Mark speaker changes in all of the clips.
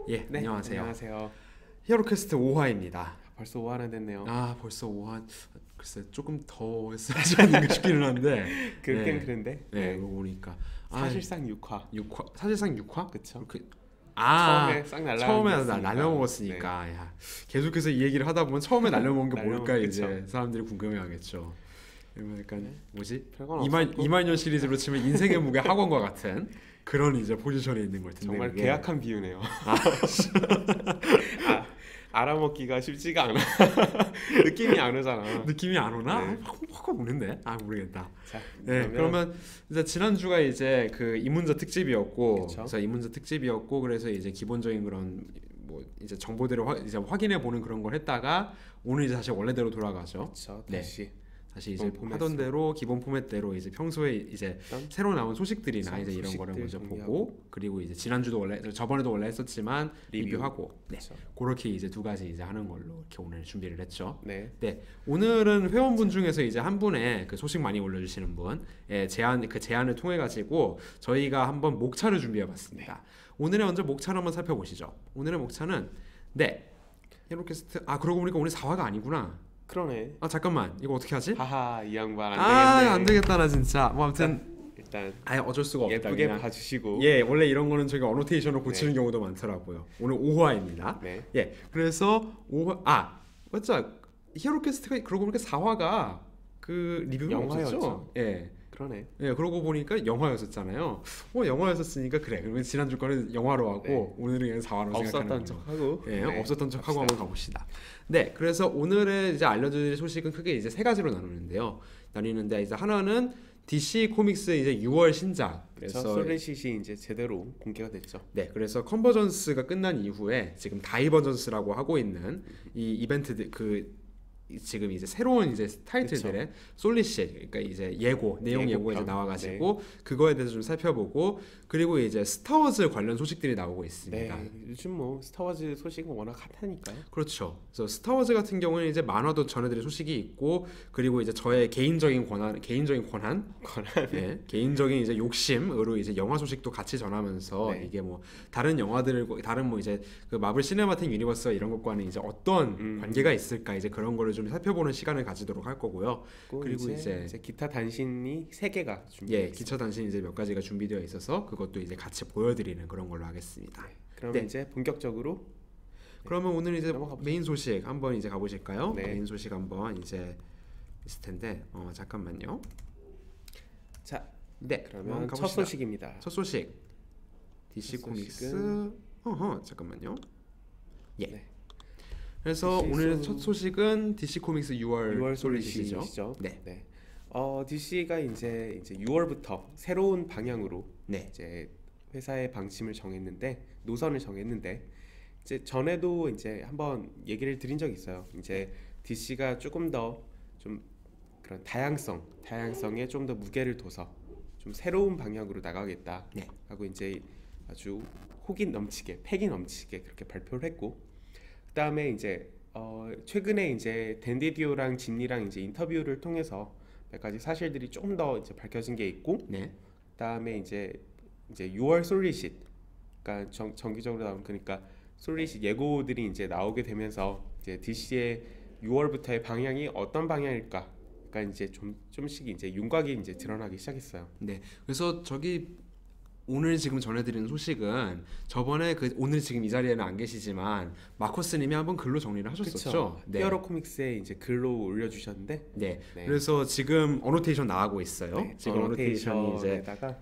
Speaker 1: 예,
Speaker 2: 네,
Speaker 1: 안녕하세요.
Speaker 2: 안녕하세요.
Speaker 1: 히어로캐스트 5화입니다.
Speaker 2: 벌써 5화나 됐네요.
Speaker 1: 아, 벌써 5화. 글쎄, 조금 더 했어야지 않는가 싶기는 한데.
Speaker 2: 그렇긴
Speaker 1: 네,
Speaker 2: 그런데.
Speaker 1: 네, 그거 보니까. 아,
Speaker 2: 사실상 6화.
Speaker 1: 6화, 사실상 6화?
Speaker 2: 그쵸?
Speaker 1: 아,
Speaker 2: 처음에 싹
Speaker 1: 처음에
Speaker 2: 날라먹었으니까.
Speaker 1: 날려먹었으니까. 야, 계속해서 이 얘기를 하다 보면 처음에 날려먹은 게 뭘까
Speaker 2: 날려먹-
Speaker 1: 이제
Speaker 2: 그쵸.
Speaker 1: 사람들이 궁금해하겠죠. 이러면 약간
Speaker 2: 네.
Speaker 1: 뭐지?
Speaker 2: 별건
Speaker 1: 2만
Speaker 2: 없었고
Speaker 1: 2만년 시리즈로 치면 인생의 무게 학원과 같은 그런 이제 포지션에 있는 걸 텐데
Speaker 2: 정말
Speaker 1: 그게.
Speaker 2: 계약한 비유네요. 아, 알아먹기가 쉽지가 않아. 느낌이 안 오잖아.
Speaker 1: 느낌이 안 오나?
Speaker 2: 네.
Speaker 1: 확 오는데? 아, 모르겠다.
Speaker 2: 자,
Speaker 1: 네, 그러면 이제 지난주가 이제 그 이문자 특집이었고,
Speaker 2: 그쵸.
Speaker 1: 그래서 이문자 특집이었고, 그래서 이제 기본적인 그런 뭐 이제 정보들을 이제 확인해 보는 그런 걸 했다가 오늘 이제 다시 원래대로 돌아가죠.
Speaker 2: 그쵸.
Speaker 1: 네.
Speaker 2: 다시
Speaker 1: 이제
Speaker 2: 기본
Speaker 1: 하던
Speaker 2: 포맷으로.
Speaker 1: 대로 기본 포맷대로 이제 평소에 이제
Speaker 2: 일단
Speaker 1: 새로 나온 소식들이나
Speaker 2: 그쵸,
Speaker 1: 이제 이런 거를
Speaker 2: 소식들
Speaker 1: 먼저
Speaker 2: 정리하고.
Speaker 1: 보고, 그리고 이제 지난주도 원래 저번에도 원래 했었지만
Speaker 2: 리뷰.
Speaker 1: 리뷰하고, 네,
Speaker 2: 그쵸.
Speaker 1: 그렇게 이제 두 가지 이제 하는 걸로 이렇게 오늘 준비를 했죠.
Speaker 2: 네.
Speaker 1: 네, 오늘은 회원분 중에서 이제 한 분의 그 소식 많이 올려주시는 분의 제안을 통해 가지고 저희가 한번 목차를 준비해봤습니다. 오늘의 먼저 목차를 한번 살펴보시죠. 오늘의 목차는 네, 히로캐스트. 아, 그러고 보니까 오늘 4화가 아니구나.
Speaker 2: 그러네.
Speaker 1: 아, 잠깐만, 이거 어떻게 하지?
Speaker 2: 하하, 이 양반 안
Speaker 1: 아,
Speaker 2: 되겠네.
Speaker 1: 안 되겠다 나 진짜. 뭐 아무튼
Speaker 2: 일단
Speaker 1: 아예 어쩔 수가 없다.
Speaker 2: 예쁘게
Speaker 1: 그냥.
Speaker 2: 봐주시고.
Speaker 1: 예, 원래 이런 거는 저희가 어노테이션을 고치는
Speaker 2: 네.
Speaker 1: 경우도 많더라고요. 오늘 5화입니다.
Speaker 2: 네.
Speaker 1: 예, 그래서 5화 맞죠? 히어로캐스트가 그러고 보니까 4화가 그 리뷰가
Speaker 2: 영화였죠.
Speaker 1: 없었죠? 예,
Speaker 2: 그러네.
Speaker 1: 예, 그러고 보니까 영화였었잖아요. 영화였었으니까 그래. 그러면 지난주 거는 영화로 하고
Speaker 2: 네.
Speaker 1: 오늘은 그냥 4화로 생각하는
Speaker 2: 없었던
Speaker 1: 걸로.
Speaker 2: 척하고.
Speaker 1: 예,
Speaker 2: 네,
Speaker 1: 없었던 척하고
Speaker 2: 갑시다.
Speaker 1: 한번 가봅시다. 네, 그래서 오늘은 이제 알려드릴 소식은 크게 이제 세 가지로 나뉘는데 이제 하나는 DC 코믹스 이제 6월 신작.
Speaker 2: 그래서
Speaker 1: 그래서
Speaker 2: 솔레시시 이제 제대로 공개가 됐죠.
Speaker 1: 네, 그래서 컨버전스가 끝난 이후에 지금 다이버전스라고 하고 있는 이 이벤트들 지금 이제 새로운 이제 타이틀들의 솔리시, 그러니까 이제 내용 예고 이제
Speaker 2: 예고편.
Speaker 1: 나와가지고 그거에 대해서 좀 살펴보고, 그리고 이제 스타워즈 관련 소식들이 나오고 있습니다.
Speaker 2: 네, 요즘 뭐 스타워즈 소식은 워낙 핫하니까요.
Speaker 1: 그렇죠. 그래서 스타워즈 같은 경우는 이제 만화도 전해드릴 소식이 있고, 그리고 이제 저의 개인적인 권한, 네, 개인적인 이제 욕심으로 이제 영화 소식도 같이 전하면서
Speaker 2: 네.
Speaker 1: 이게 뭐 다른 영화들, 다른 뭐 이제 그 마블 시네마틱 유니버스 이런 것과는 이제 어떤 관계가 있을까, 이제 그런 거를 좀 살펴보는 시간을 가지도록 할 거고요. 그리고 이제
Speaker 2: 기타 단신이 3개가 준비되어
Speaker 1: 예,
Speaker 2: 있습니다.
Speaker 1: 기초 단신 이제 몇 가지가 준비되어 있어서 그것도 이제 같이 보여드리는 그런 걸로 하겠습니다.
Speaker 2: 그럼
Speaker 1: 네.
Speaker 2: 이제 본격적으로
Speaker 1: 그러면 오늘 이제
Speaker 2: 넘어가 보죠.
Speaker 1: 메인 소식 한번 이제 가보실까요?
Speaker 2: 네.
Speaker 1: 메인 소식 한번 이제 있을 텐데 잠깐만요.
Speaker 2: 자,
Speaker 1: 네,
Speaker 2: 그러면
Speaker 1: 한번
Speaker 2: 첫
Speaker 1: 가봅시다.
Speaker 2: 소식입니다.
Speaker 1: 첫 소식 DC
Speaker 2: 첫
Speaker 1: 코믹스.
Speaker 2: 소식은-
Speaker 1: 잠깐만요. 예.
Speaker 2: 네.
Speaker 1: 그래서
Speaker 2: DC
Speaker 1: 오늘 첫 소식은 DC 코믹스 6월
Speaker 2: 6월
Speaker 1: 솔리시죠.
Speaker 2: 솔리시죠.
Speaker 1: 네.
Speaker 2: DC가 이제 6월부터 새로운 방향으로
Speaker 1: 네.
Speaker 2: 이제 회사의 방침을 정했는데, 노선을 정했는데, 이제 전에도 이제 한번 얘기를 드린 적이 있어요. 이제 DC가 조금 더 좀 그런 다양성에 좀 더 무게를 둬서 좀 새로운 방향으로 나가겠다
Speaker 1: 네.
Speaker 2: 하고 이제 아주 패기 넘치게 그렇게 발표를 했고, 그다음에 이제 최근에 이제 댄디디오랑 짐니랑 이제 인터뷰를 통해서 몇 가지 사실들이 좀 더 이제 밝혀진 게 있고,
Speaker 1: 네.
Speaker 2: 그다음에 이제 6월 솔리쉿, 그러니까 정기적으로 나온, 그러니까 솔리쉿 예고들이 이제 나오게 되면서 이제 DC의 6월부터의 방향이 어떤 방향일까? 그러니까 이제 좀씩 이제 윤곽이 이제 드러나기 시작했어요.
Speaker 1: 네. 그래서 오늘 지금 전해드리는 소식은 저번에 오늘 지금 이 자리에는 안 계시지만 마커스님이 한번 글로 정리를 하셨었죠.
Speaker 2: 그쵸?
Speaker 1: 네.
Speaker 2: 히어로 코믹스에 이제 글로 올려주셨는데,
Speaker 1: 네.
Speaker 2: 네.
Speaker 1: 그래서 지금 어노테이션 나가고 있어요.
Speaker 2: 네,
Speaker 1: 지금 어노테이션이
Speaker 2: 어노테이션에다가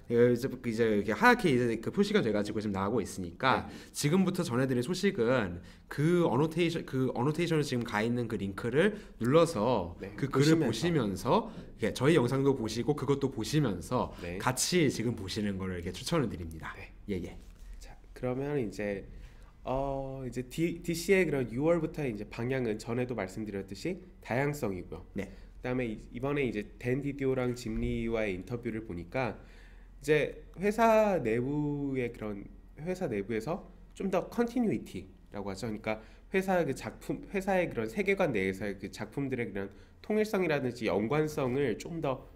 Speaker 1: 이제 이렇게 하얗게 이제 그 표시가 돼가지고 지금 나가고 있으니까 지금부터 전해드릴 소식은 그 어노테이션을 지금 가 있는 그 링크를 눌러서
Speaker 2: 네,
Speaker 1: 그 글을
Speaker 2: 보시면서.
Speaker 1: 보시면서 예, 저희 영상도 보시고 그것도 보시면서
Speaker 2: 네.
Speaker 1: 같이 지금 보시는 거를 이렇게 추천을 드립니다.
Speaker 2: 네.
Speaker 1: 예예.
Speaker 2: 자, 그러면 이제 DC의 그런 6월부터 이제 방향은 전에도 말씀드렸듯이 다양성이고요.
Speaker 1: 네.
Speaker 2: 그다음에 이번에 이제 댄 디디오랑 짐리와의 인터뷰를 보니까 이제 회사 내부에서 좀 더 컨티뉴이티라고 하죠. 그러니까 회사의 그런 세계관 내에서의 그 작품들의 그런 통일성이라든지 연관성을 좀 더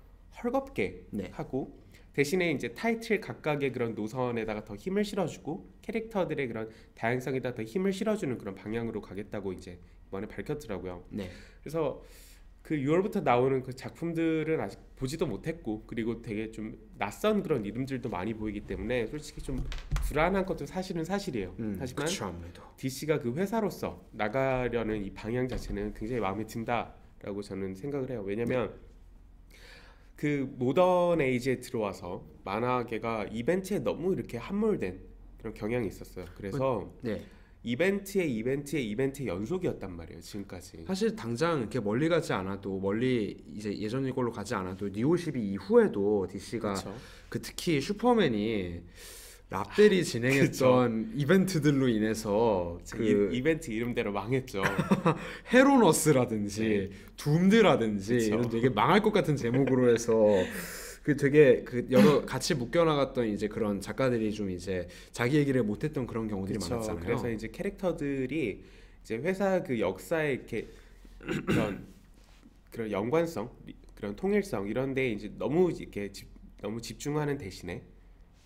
Speaker 2: 헐겁게
Speaker 1: 네.
Speaker 2: 하고 대신에 이제 타이틀 각각의 그런 노선에다가 더 힘을 실어주고 캐릭터들의 그런 다양성에다 더 힘을 실어주는 그런 방향으로 가겠다고 이제 이번에 밝혔더라고요.
Speaker 1: 네.
Speaker 2: 그래서 그 6월부터 나오는 그 작품들은 아직 보지도 못했고 그리고 되게 좀 낯선 그런 이름들도 많이 보이기 때문에 솔직히 좀 불안한 것도 사실은 사실이에요. 하지만
Speaker 1: 그쵸, 아무래도.
Speaker 2: DC가 그 회사로서 나가려는 이 방향 자체는 굉장히 마음에 든다라고 저는 생각을 해요. 왜냐면 그 모던 에이지에 들어와서 만화계가 이벤트에 너무 이렇게 함몰된 그런 경향이 있었어요. 그래서
Speaker 1: 네.
Speaker 2: 이벤트의 연속이었단 말이에요. 지금까지.
Speaker 1: 사실 당장 이렇게 멀리 가지 않아도 멀리 이제 예전 이걸로 가지 않아도 뉴 52 이후에도 DC가
Speaker 2: 그쵸.
Speaker 1: 그 특히 슈퍼맨이 랍델이 진행했던 이벤트들로 인해서 그
Speaker 2: 이벤트 이름대로 망했죠.
Speaker 1: 헤로너스라든지
Speaker 2: 네.
Speaker 1: 둠드라든지
Speaker 2: 그쵸.
Speaker 1: 이런 되게 망할 것 같은 제목으로 해서 그 되게 그 여러 같이 묶여나갔던 이제 그런 작가들이 좀 이제 자기 얘기를 못했던 그런 경우들이
Speaker 2: 그쵸.
Speaker 1: 많았잖아요.
Speaker 2: 그래서 이제 캐릭터들이 이제 회사 그 역사에 이렇게 그런 연관성, 그런 통일성 이런데 이제 너무 이렇게 너무 집중하는 대신에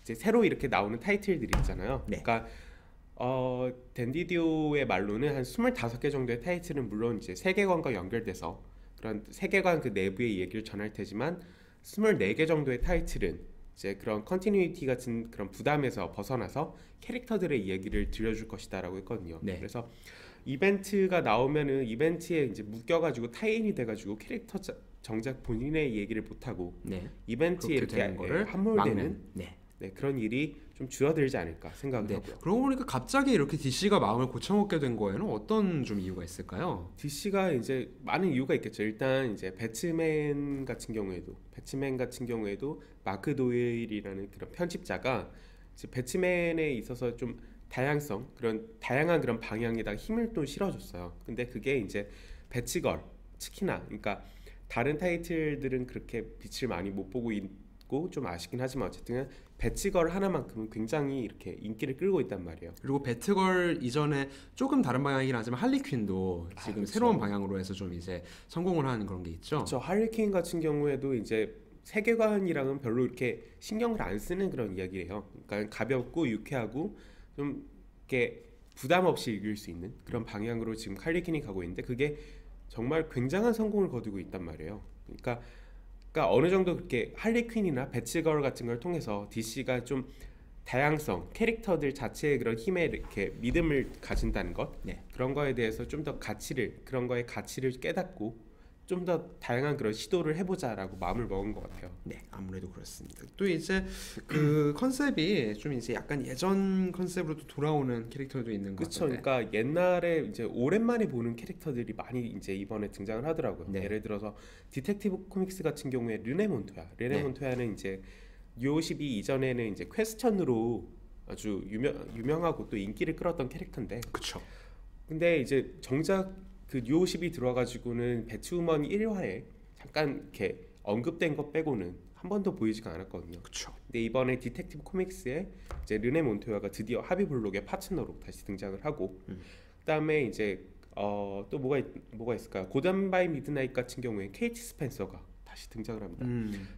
Speaker 2: 이제 새로 이렇게 나오는 타이틀들이 있잖아요.
Speaker 1: 네.
Speaker 2: 그러니까 댄디디오의 말로는 한 25개 정도의 타이틀은 물론 이제 세계관과 연결돼서 그런 세계관 그 내부의 얘기를 전할 테지만 24개 정도의 타이틀은 이제 그런 컨티뉴이티 같은 그런 부담에서 벗어나서 캐릭터들의 이야기를 들려줄 것이다라고 했거든요.
Speaker 1: 네.
Speaker 2: 그래서 이벤트가 나오면은 이벤트에 이제 묶여가지고 타인이 돼가지고 정작 본인의 얘기를 못하고
Speaker 1: 네.
Speaker 2: 이벤트에
Speaker 1: 그렇게
Speaker 2: 이렇게
Speaker 1: 되는 거를
Speaker 2: 함몰되는
Speaker 1: 막는. 네.
Speaker 2: 그런 일이 좀 줄어들지 않을까 생각을
Speaker 1: 네.
Speaker 2: 하고요.
Speaker 1: 그러고 보니까 갑자기 이렇게 DC가 마음을 고쳐먹게 된 거에는 어떤 좀 이유가 있을까요?
Speaker 2: DC가 이제 많은 이유가 있겠죠. 일단 이제 배트맨 같은 경우에도 마크 도일이라는 그런 편집자가 이제 배트맨에 있어서 좀 다양한 그런 방향에다가 힘을 또 실어줬어요. 근데 그게 이제 배츠걸 특히나 그러니까 다른 타이틀들은 그렇게 빛을 많이 못 보고 있고 좀 아쉽긴 하지만 어쨌든 배츠걸 하나만큼은 굉장히 이렇게 인기를 끌고 있단 말이에요.
Speaker 1: 그리고 배트걸 이전에 조금 다른 방향이긴 하지만 할리퀸도 지금
Speaker 2: 그쵸.
Speaker 1: 새로운 방향으로 해서 좀 이제 성공을 하는 그런 게 있죠.
Speaker 2: 그렇죠. 할리퀸 같은 경우에도 이제 세계관이랑은 별로 이렇게 신경을 안 쓰는 그런 이야기예요. 그러니까 가볍고 유쾌하고 좀 이렇게 부담 없이 읽을 수 있는 그런 방향으로 지금 할리퀸이 가고 있는데 그게 정말 굉장한 성공을 거두고 있단 말이에요. 그러니까 어느 정도 그렇게 할리퀸이나 배츠걸 같은 걸 통해서 DC가 좀 다양성, 캐릭터들 자체의 그런 힘에 이렇게 믿음을 가진다는 것,
Speaker 1: 네.
Speaker 2: 그런 거에 대해서 좀 더 그런 거의 가치를 깨닫고 좀 더 다양한 그런 시도를 해보자라고 마음을 먹은 것 같아요.
Speaker 1: 네, 아무래도 그렇습니다. 또 이제 그 컨셉이 좀 이제 약간 예전 컨셉으로 돌아오는 캐릭터도 있는 것
Speaker 2: 그렇죠.
Speaker 1: 같은데.
Speaker 2: 그러니까 옛날에 이제 오랜만에 보는 캐릭터들이 많이 이제 이번에 등장을 하더라고요.
Speaker 1: 네.
Speaker 2: 예를 들어서 디텍티브 코믹스 같은 경우에 르네
Speaker 1: 네.
Speaker 2: 몬토야는 이제 U52 이전에는 이제 퀘스천으로 아주 유명하고 또 인기를 끌었던 캐릭터인데,
Speaker 1: 그렇죠.
Speaker 2: 근데 이제 정작 그 U52 들어와가지고는 배트우먼 1화에 잠깐 이렇게 언급된 것 빼고는 한 번도 보이지가 않았거든요.
Speaker 1: 그렇죠.
Speaker 2: 근데 이번에 디텍티브 코믹스에 이제 르네 몬토야가 드디어 하비 블록의 파트너로 다시 등장을 하고, 그다음에 이제 또 뭐가 있을까요? 고단 바이 미드나잇 같은 경우에 케이티 스펜서가 다시 등장을 합니다.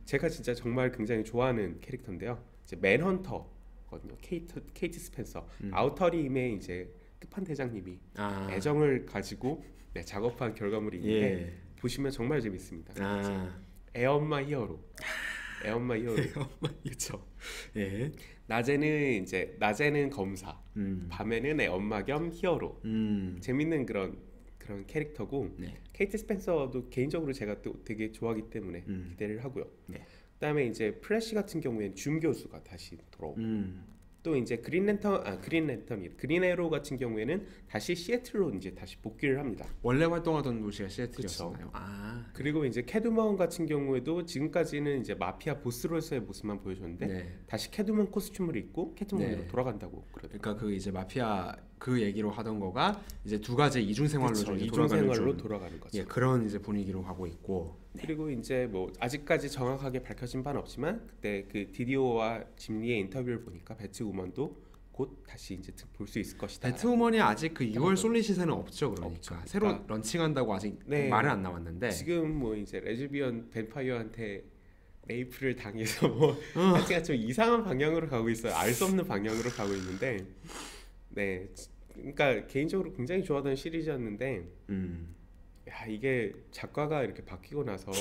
Speaker 2: 제가 진짜 정말 굉장히 좋아하는 캐릭터인데요. 이제 맨헌터거든요. 케이티 스펜서. 아우터림의 이제 끝판 대장님이 애정을 가지고 작업한 결과물이 있는데
Speaker 1: 예.
Speaker 2: 보시면 정말 재밌습니다.
Speaker 1: 아,
Speaker 2: 애엄마 히어로. 그렇죠.
Speaker 1: 예.
Speaker 2: 낮에는 검사, 밤에는 애엄마 겸 히어로. 재밌는 그런 캐릭터고,
Speaker 1: 네.
Speaker 2: 케이트 스펜서도 개인적으로 제가 또 되게 좋아하기 때문에 기대를 하고요.
Speaker 1: 네.
Speaker 2: 그다음에 이제 플래시 같은 경우에는 줌 교수가 다시 돌아오고, 또 이제 그린 에로 같은 경우에는 다시 시애틀로 이제 다시 복귀를 합니다.
Speaker 1: 원래 활동하던 도시가 시애틀이었나요? 아,
Speaker 2: 그리고 이제 캐두먼 같은 경우에도 지금까지는 이제 마피아 보스로서의 모습만 보여줬는데
Speaker 1: 네.
Speaker 2: 다시 캐두먼 코스튬을 입고 캐트먼으로
Speaker 1: 네.
Speaker 2: 돌아간다고 그러더라고요.
Speaker 1: 그러니까 그 이제 마피아 그 얘기로 하던 거가 이제 두 가지 이중 생활로
Speaker 2: 그쵸,
Speaker 1: 좀 이제
Speaker 2: 이중
Speaker 1: 돌아가는
Speaker 2: 생활로
Speaker 1: 좀,
Speaker 2: 돌아가는 거죠.
Speaker 1: 예, 그런 이제 분위기로 가고 있고. 네.
Speaker 2: 그리고 이제 뭐 아직까지 정확하게 밝혀진 바는 없지만 그때 그 디디오와 짐리의 인터뷰를 보니까 배트우먼도 곧 다시 이제 볼 수 있을 것이다.
Speaker 1: 배트우먼이 아직 그 6월 솔리 시세는 없죠, 그러니까
Speaker 2: 없죠.
Speaker 1: 새로
Speaker 2: 그러니까
Speaker 1: 런칭한다고 아직
Speaker 2: 네.
Speaker 1: 말은 안 나왔는데.
Speaker 2: 지금 뭐 이제 레즈비언 뱀파이어한테 레이프를 당해서 뭐 하여튼 좀 이상한 방향으로 가고 있어요. 알 수 없는 방향으로 가고 있는데 네, 그러니까 개인적으로 굉장히 좋아하던 시리즈였는데 야 이게 작가가 이렇게 바뀌고 나서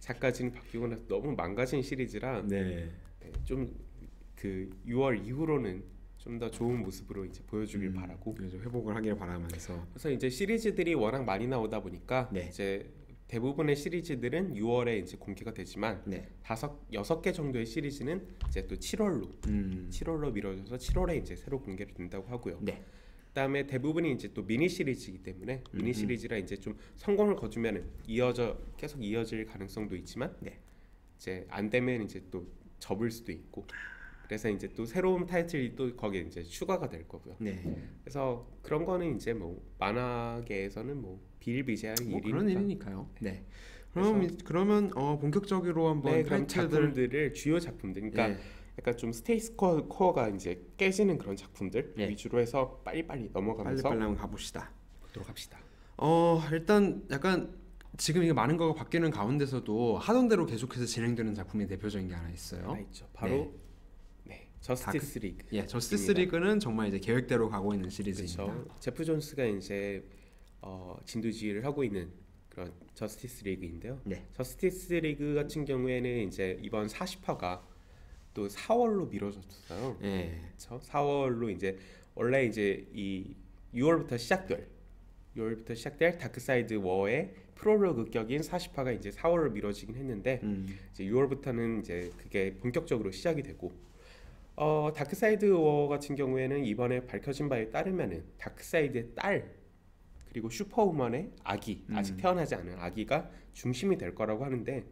Speaker 2: 작가진이 바뀌고 나서 너무 망가진 시리즈라
Speaker 1: 네.
Speaker 2: 네, 좀그 6월 이후로는 좀 더 좋은 모습으로 이제 보여주길 바라고
Speaker 1: 그래서 회복을 하길 바라면서
Speaker 2: 그래서 이제 시리즈들이 워낙 많이 나오다 보니까
Speaker 1: 네.
Speaker 2: 이제 대부분의 시리즈들은 6월에 이제 공개가 되지만
Speaker 1: 네.
Speaker 2: 6개 정도의 시리즈는 이제 또 7월로 미뤄져서 7월에 이제 새로 공개를 된다고 하고요.
Speaker 1: 네.
Speaker 2: 그다음에 대부분이 이제 또 미니 시리즈이기 때문에 미니 시리즈라 이제 좀 성공을 거두면은 계속 이어질 가능성도 있지만
Speaker 1: 네.
Speaker 2: 이제 안 되면 이제 또 접을 수도 있고 그래서 이제 또 새로운 타이틀이 또 거기에 이제 추가가 될 거고요.
Speaker 1: 네.
Speaker 2: 그래서 그런 거는 이제 뭐 만화계에서는 뭐 비일비재한
Speaker 1: 뭐
Speaker 2: 일이니까.
Speaker 1: 그런 일이니까요. 네. 그러면 본격적으로 한번
Speaker 2: 네, 그럼
Speaker 1: 타이틀들
Speaker 2: 작품들을 주요 작품들, 그러니까
Speaker 1: 네.
Speaker 2: 약간 좀 스테이스 코어가 이제 깨지는 그런 작품들
Speaker 1: 네.
Speaker 2: 위주로 해서 빨리빨리 넘어가면서
Speaker 1: 빨리빨리 한번 가봅시다.
Speaker 2: 보도록 합시다.
Speaker 1: 일단 약간 지금 이게 많은 거가 바뀌는 가운데서도 하던 대로 계속해서 진행되는 작품이 대표적인 게 하나 있어요.
Speaker 2: 하나 있죠. 바로 저스티스 리그.
Speaker 1: 예, 저스티스 리그는 정말 이제 계획대로 가고 있는 시리즈입니다.
Speaker 2: 그렇죠. 제프 존스가 이제 진두지휘를 하고 있는 그런 저스티스 리그인데요.
Speaker 1: 네.
Speaker 2: 저스티스 리그 같은 경우에는 이제 이번 40화가 또 4월로 미뤄졌어요.
Speaker 1: 예.
Speaker 2: 그렇죠? 4월로 이제 원래 이제 이 6월부터 시작될 다크사이드 워의 프롤로그 격인 40화가 이제 4월로 미뤄지긴 했는데 이제 6월부터는 이제 그게 본격적으로 시작이 되고 다크사이드 워 같은 경우에는 이번에 밝혀진 바에 따르면은 다크사이드의 딸 그리고 슈퍼우먼의 아기 아직 태어나지 않은 아기가 중심이 될 거라고 하는데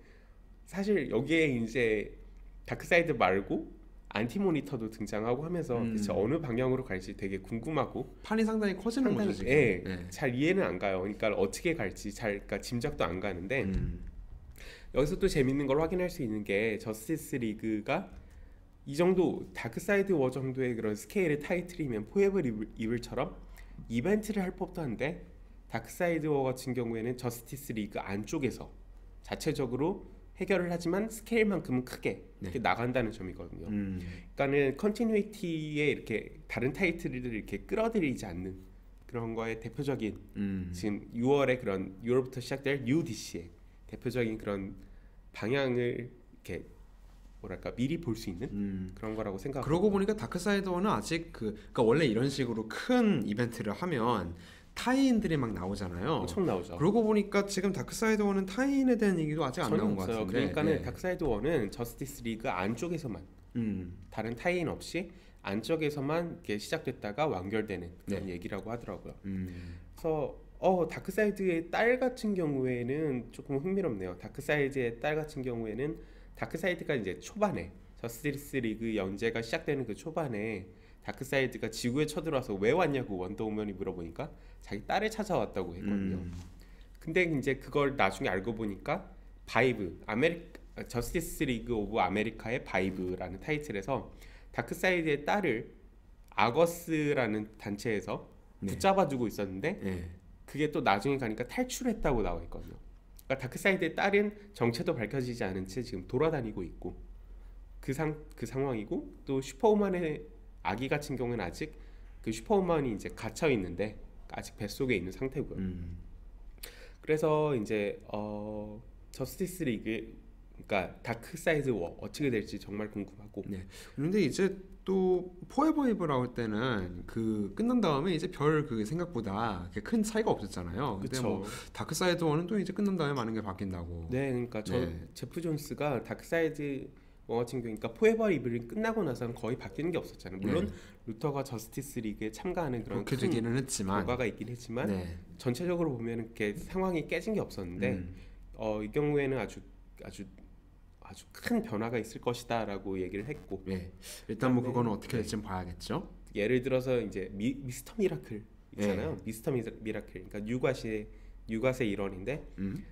Speaker 2: 사실 여기에 이제 다크사이드 말고 안티모니터도 등장하고 하면서 대체 어느 방향으로 갈지 되게 궁금하고
Speaker 1: 판이 상당히 커지는 거죠 지금.
Speaker 2: 예,
Speaker 1: 네.
Speaker 2: 잘 이해는 안 가요. 그러니까 어떻게 갈지 그러니까 짐작도 안 가는데 여기서 또 재밌는 걸 확인할 수 있는 게 저스티스 리그가 이 정도 다크사이드 워 정도의 그런 스케일의 타이틀이면 포에버 이블처럼 이벤트를 할 법도 한데 다크사이드 워 같은 경우에는 저스티스 리그 안쪽에서 자체적으로 해결을 하지만 스케일만큼은 크게 이렇게 나간다는 점이거든요. 그러니까는 컨티뉴이티에 이렇게 다른 타이틀을 이렇게 끌어들이지 않는 그런 거에 대표적인 지금 6월에 그런 6월부터 시작될 UDC의 대표적인 그런 방향을 이렇게 뭐랄까 미리 볼 수 있는 그런 거라고 생각합니다.
Speaker 1: 그러고 보니까 다크사이더는 아직 그러니까 원래 이런 식으로 큰 이벤트를 하면 타이인들이 막 나오잖아요.
Speaker 2: 엄청 나오죠.
Speaker 1: 그러고 보니까 지금 다크사이더는 타이인에 대한 얘기도 아직 안 나온 것
Speaker 2: 없어요.
Speaker 1: 같은데.
Speaker 2: 그러니까는
Speaker 1: 네.
Speaker 2: 다크사이드 1은 저스티스 리그 안쪽에서만 다른 타이인 없이 안쪽에서만 이렇게 시작됐다가 완결되는 그런 얘기라고 하더라고요. 그래서 다크사이드의 딸 같은 경우에는 조금 흥미롭네요. 다크사이드의 딸 같은 경우에는 다크사이드가 이제 초반에 저스티스 리그 연재가 시작되는 그 초반에 다크사이드가 지구에 쳐들어와서 왜 왔냐고 원더우먼이 물어보니까 자기 딸을 찾아왔다고 했거든요. 근데 이제 그걸 나중에 알고 보니까 저스티스 리그 오브 아메리카의 바이브라는 타이틀에서 다크사이드의 딸을 아거스라는 단체에서 붙잡아두고 있었는데 그게 또 나중에 가니까 탈출했다고 나와 있거든요. 그러니까 다크사이드의 딸은 정체도 밝혀지지 않은 채 지금 돌아다니고 있고 그 상황이고 또 슈퍼우먼의 아기 같은 경우는 아직 그 슈퍼우먼이 이제 갇혀 있는데 아직 뱃속에 있는 상태고요. 그래서 이제 저스티스 리그 그러니까 다크사이드 워 어떻게 될지 정말 궁금하고.
Speaker 1: 네. 그런데 이제 또 포에버 이브 나올 때는 그 끝난 다음에 이제 별 그 생각보다 그렇게 큰 차이가 없었잖아요. 근데 뭐 다크사이드 원은 또 이제 끝난 다음에 많은 게 바뀐다고.
Speaker 2: 네, 그러니까 제프 존스가 다크사이드 워 같은 경우, 그러니까 포에버 이블이 끝나고 나서는 거의 바뀌는 게 없었잖아요. 물론 루터가 저스티스 리그에 참가하는 그런
Speaker 1: 그렇게 되기는 했지만
Speaker 2: 결과가 있긴 했지만 전체적으로 보면 이렇게 상황이 깨진 게 없었는데 이 경우에는 아주 큰 변화가 있을 것이다라고 얘기를 했고.
Speaker 1: 일단 뭐 그거는 어떻게 될지 봐야겠죠.
Speaker 2: 예를 들어서 이제 미스터 미라클 있잖아요. 미스터 미라클, 그러니까 뉴갓의 일원인데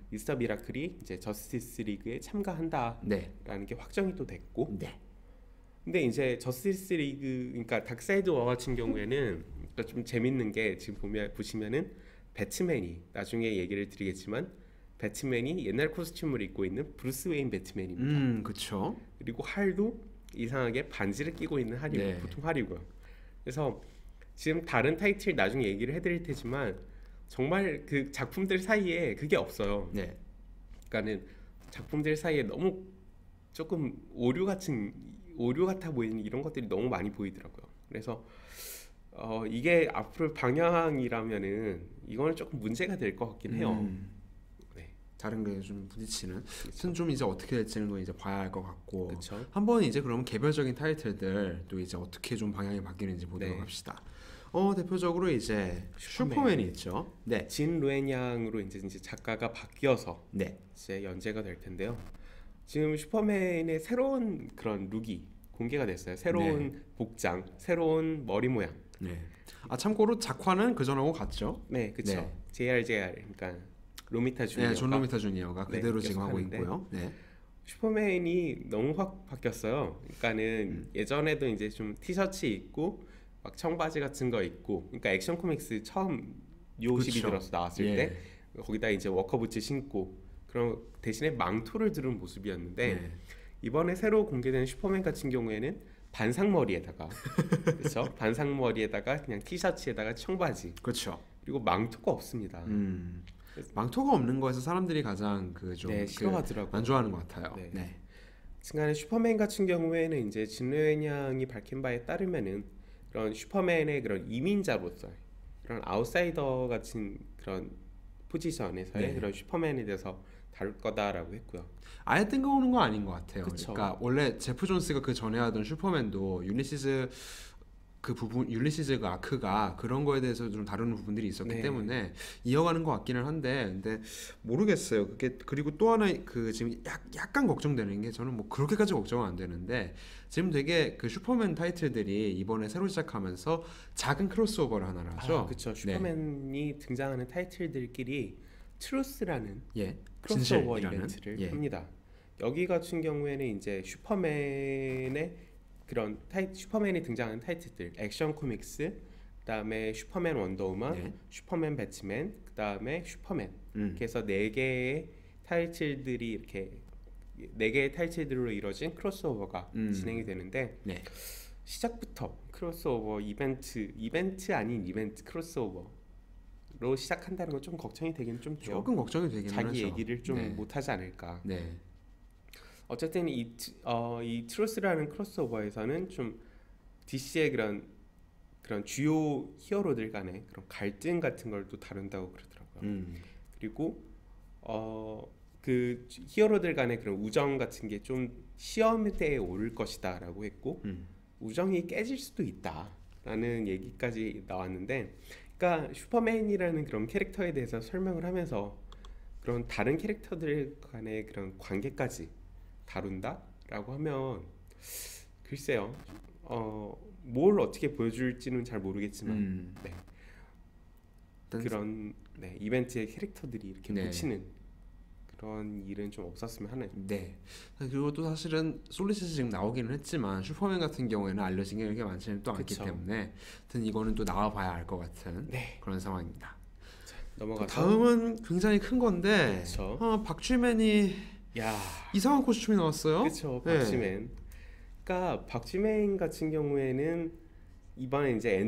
Speaker 2: 미스터 미라클이 이제 저스티스 리그에 참가한다라는 게 확정이 또 됐고. 근데 이제 저스티스 리그, 그러니까 다크사이드 워 같은 경우에는 좀 재밌는 게 지금 보시면은 배트맨이 나중에 얘기를 드리겠지만 배트맨이 옛날 코스튬을 입고 있는 브루스 웨인 배트맨입니다.
Speaker 1: 그쵸.
Speaker 2: 그리고 할도 이상하게 반지를 끼고 있는 할이
Speaker 1: 네.
Speaker 2: 보통 할이고요. 그래서 지금 다른 타이틀 나중에 얘기를 해드릴 테지만 정말 그 작품들 사이에 그게 없어요.
Speaker 1: 네.
Speaker 2: 그러니까는 작품들 사이에 너무 조금 오류 같아 보이는 이런 것들이 너무 많이 보이더라고요. 그래서 이게 앞으로 방향이라면은 이거는 조금 문제가 될 것 같긴 해요. 네,
Speaker 1: 다른 게 좀 부딪히는.
Speaker 2: 그렇죠.
Speaker 1: 좀 이제 어떻게 될지는 건 이제 봐야 할 것 같고.
Speaker 2: 그렇죠.
Speaker 1: 한번 이제 그러면 개별적인 타이틀들 또 이제 어떻게 좀 방향이 바뀌는지 보도록
Speaker 2: 네.
Speaker 1: 합시다. 대표적으로 이제
Speaker 2: 슈퍼맨.
Speaker 1: 슈퍼맨이 있죠. 네.
Speaker 2: 진 루엔양으로 이제 작가가 바뀌어서
Speaker 1: 네.
Speaker 2: 이제 연재가 될 텐데요. 지금 슈퍼맨의 새로운 그런 룩이 공개가 됐어요. 새로운 복장, 새로운 머리 모양.
Speaker 1: 네. 참고로 작화는 그 전하고 같죠.
Speaker 2: 네, 그렇죠.
Speaker 1: 네.
Speaker 2: JRJR 그러니까 로미타 주니어가
Speaker 1: 네, 존 로미타 주니어가
Speaker 2: 네,
Speaker 1: 그대로
Speaker 2: 계속
Speaker 1: 지금 하고
Speaker 2: 하는데
Speaker 1: 있고요. 네.
Speaker 2: 슈퍼맨이 너무 확 바뀌었어요. 그러니까는 예전에도 이제 좀 티셔츠 입고 막 청바지 같은 거 입고, 그러니까 액션 코믹스 처음 U52
Speaker 1: 그쵸.
Speaker 2: 들어서 나왔을
Speaker 1: 예.
Speaker 2: 때 거기다 이제 워커부츠 신고 그런 대신에 망토를 두른 모습이었는데
Speaker 1: 네.
Speaker 2: 이번에 새로 공개된 슈퍼맨 같은 경우에는 반상머리에다가 그렇죠? 반상머리에다가 그냥 티셔츠에다가 청바지
Speaker 1: 그렇죠.
Speaker 2: 그리고 망토가 없습니다.
Speaker 1: 망토가 없는 거에서 사람들이 가장 그좀
Speaker 2: 네, 싫어하더라고요.
Speaker 1: 안 좋아하는 것 같아요.
Speaker 2: 네.
Speaker 1: 네.
Speaker 2: 순간에 슈퍼맨 같은 경우에는 이제 진로연양이 밝힌 바에 따르면은 그런 슈퍼맨의 그런 이민자로서 그런 아웃사이더 같은 그런 포지션에서의
Speaker 1: 네.
Speaker 2: 그런 슈퍼맨에 대해서 다룰 거다라고 했고요.
Speaker 1: 아예 뜬금없는 건 아닌 것 같아요.
Speaker 2: 그쵸.
Speaker 1: 그러니까 원래 제프 존스가 그 전에 하던 슈퍼맨도 율리시즈 그 부분, 율리시즈 그 아크가 그런 거에 대해서 좀 다루는 부분들이 있었기
Speaker 2: 네.
Speaker 1: 때문에 이어가는 것 같기는 한데, 근데 모르겠어요. 그게 그리고 또 하나 그 지금 약간 걱정되는 게, 저는 뭐 그렇게까지 걱정은 안 되는데 지금 되게 그 슈퍼맨 타이틀들이 이번에 새로 시작하면서 작은 크로스오버를 하나를 하죠.
Speaker 2: 그렇죠.
Speaker 1: 네.
Speaker 2: 슈퍼맨이 등장하는 타이틀들끼리 트루스라는
Speaker 1: 예.
Speaker 2: 크로스오버
Speaker 1: 진실이라는.
Speaker 2: 이벤트를
Speaker 1: 예.
Speaker 2: 합니다. 여기 같은 경우에는 이제 슈퍼맨의 그런 슈퍼맨이 등장하는 타이틀들, 액션 코믹스, 그다음에 슈퍼맨 원더우먼,
Speaker 1: 네.
Speaker 2: 슈퍼맨 배트맨, 그다음에 슈퍼맨. 그래서 네 개의 타이틀들이 이렇게 네 개의 타이틀들로 이루어진 크로스오버가 진행이 되는데
Speaker 1: 네.
Speaker 2: 시작부터 크로스오버 이벤트 아닌 이벤트 크로스오버로 시작한다는 건 좀 걱정이 되긴 좀 돼요.
Speaker 1: 조금 걱정이 되긴 하죠.
Speaker 2: 자기 얘기를 좀
Speaker 1: 네.
Speaker 2: 못하지 않을까.
Speaker 1: 네.
Speaker 2: 어쨌든 이 트루스라는 크로스오버에서는 좀 DC의 그런 주요 히어로들 간의 그런 갈등 같은 걸 또 다룬다고 그러더라고요. 그리고 그 히어로들 간의 그런 우정 같은 게 좀 시험대에 오를 것이다라고 했고 우정이 깨질 수도 있다라는 얘기까지 나왔는데, 그러니까 슈퍼맨이라는 그런 캐릭터에 대해서 설명을 하면서 그런 다른 캐릭터들 간의 그런 관계까지 다룬다라고 하면 글쎄요, 뭘 어떻게 보여줄지는 잘 모르겠지만 네. 그런 이벤트의 캐릭터들이 이렇게
Speaker 1: 네.
Speaker 2: 묻히는 그런 일은 좀 없었으면 하는.
Speaker 1: 네. 그리고 또 사실은 솔리시스 지금 나오기는 했지만 슈퍼맨 같은 경우에는 알려진 게 그렇게 많지는 또 않기
Speaker 2: 그쵸.
Speaker 1: 때문에 하여튼 이거는 또 나와봐야 알 것 같은
Speaker 2: 네.
Speaker 1: 그런 상황입니다.
Speaker 2: 넘어가서
Speaker 1: 다음은 굉장히 큰 건데,
Speaker 2: 그쵸.
Speaker 1: 박쥐맨이
Speaker 2: 야,
Speaker 1: 이상한 코스튬이 나왔어요.
Speaker 2: 그렇죠.
Speaker 1: 네.
Speaker 2: 박쥐맨. 그러니까 박쥐맨 같은 경우에는 이번에 이제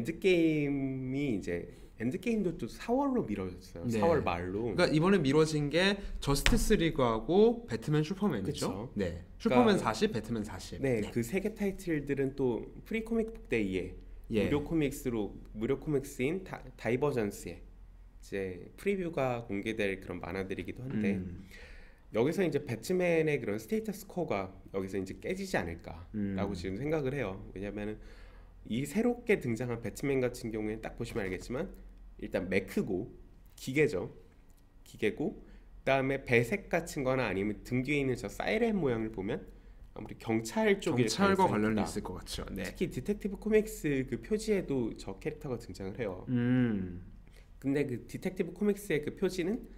Speaker 2: 엔드게임도 또 4월로 미뤄졌어요.
Speaker 1: 네.
Speaker 2: 4월 말로.
Speaker 1: 그러니까 이번에 미뤄진 게 저스티스 리그하고 배트맨 슈퍼맨이죠.
Speaker 2: 그쵸.
Speaker 1: 네. 슈퍼맨
Speaker 2: 그러니까
Speaker 1: 40, 배트맨 40.
Speaker 2: 네, 그 세 개 타이틀들은 또 프리 코믹북 데이에
Speaker 1: 예.
Speaker 2: 무료 코믹스인 다이버전스에 이제 프리뷰가 공개될 그런 만화들이기도 한데 여기서 이제 배트맨의 그런 스테이터스 코어가 여기서 이제 깨지지 않을까라고 지금 생각을 해요. 왜냐면은 이 새롭게 등장한 배트맨 같은 경우에는 딱 보시면 알겠지만 일단 매크고 기계죠. 기계고 그다음에 배색 같은 거나 아니면 등 뒤에 있는 저 사이렌 모양을 보면 아무리 경찰 쪽일
Speaker 1: 경찰과
Speaker 2: 가능성이
Speaker 1: 관련이
Speaker 2: 크다.
Speaker 1: 있을 것 같죠. 네.
Speaker 2: 특히 디텍티브 코믹스 그 표지에도 저 캐릭터가 등장을 해요. 근데 그 디텍티브 코믹스의 그 표지는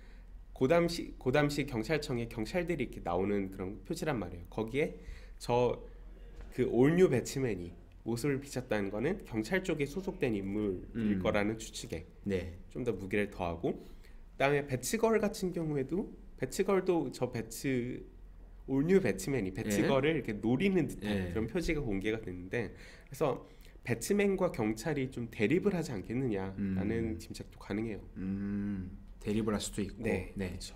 Speaker 2: 고담시 경찰청의 경찰들이 이렇게 나오는 그런 표지란 말이에요. 거기에 저 그 올뉴 배트맨이 모습을 비쳤다는 거는 경찰 쪽에 소속된 인물일 거라는 추측에
Speaker 1: 네.
Speaker 2: 좀 더 무게를 더하고, 그다음에 배츠걸 같은 경우에도 배츠걸도 저 배츠 올뉴 배트맨이 배츠걸을 이렇게 노리는 듯한
Speaker 1: 예.
Speaker 2: 그런 표지가 공개가 됐는데, 그래서 배트맨과 경찰이 좀 대립을 하지 않겠느냐라는 짐작도 가능해요.
Speaker 1: 대립을 할 수도 있고.
Speaker 2: 네,
Speaker 1: 네.
Speaker 2: 그렇죠.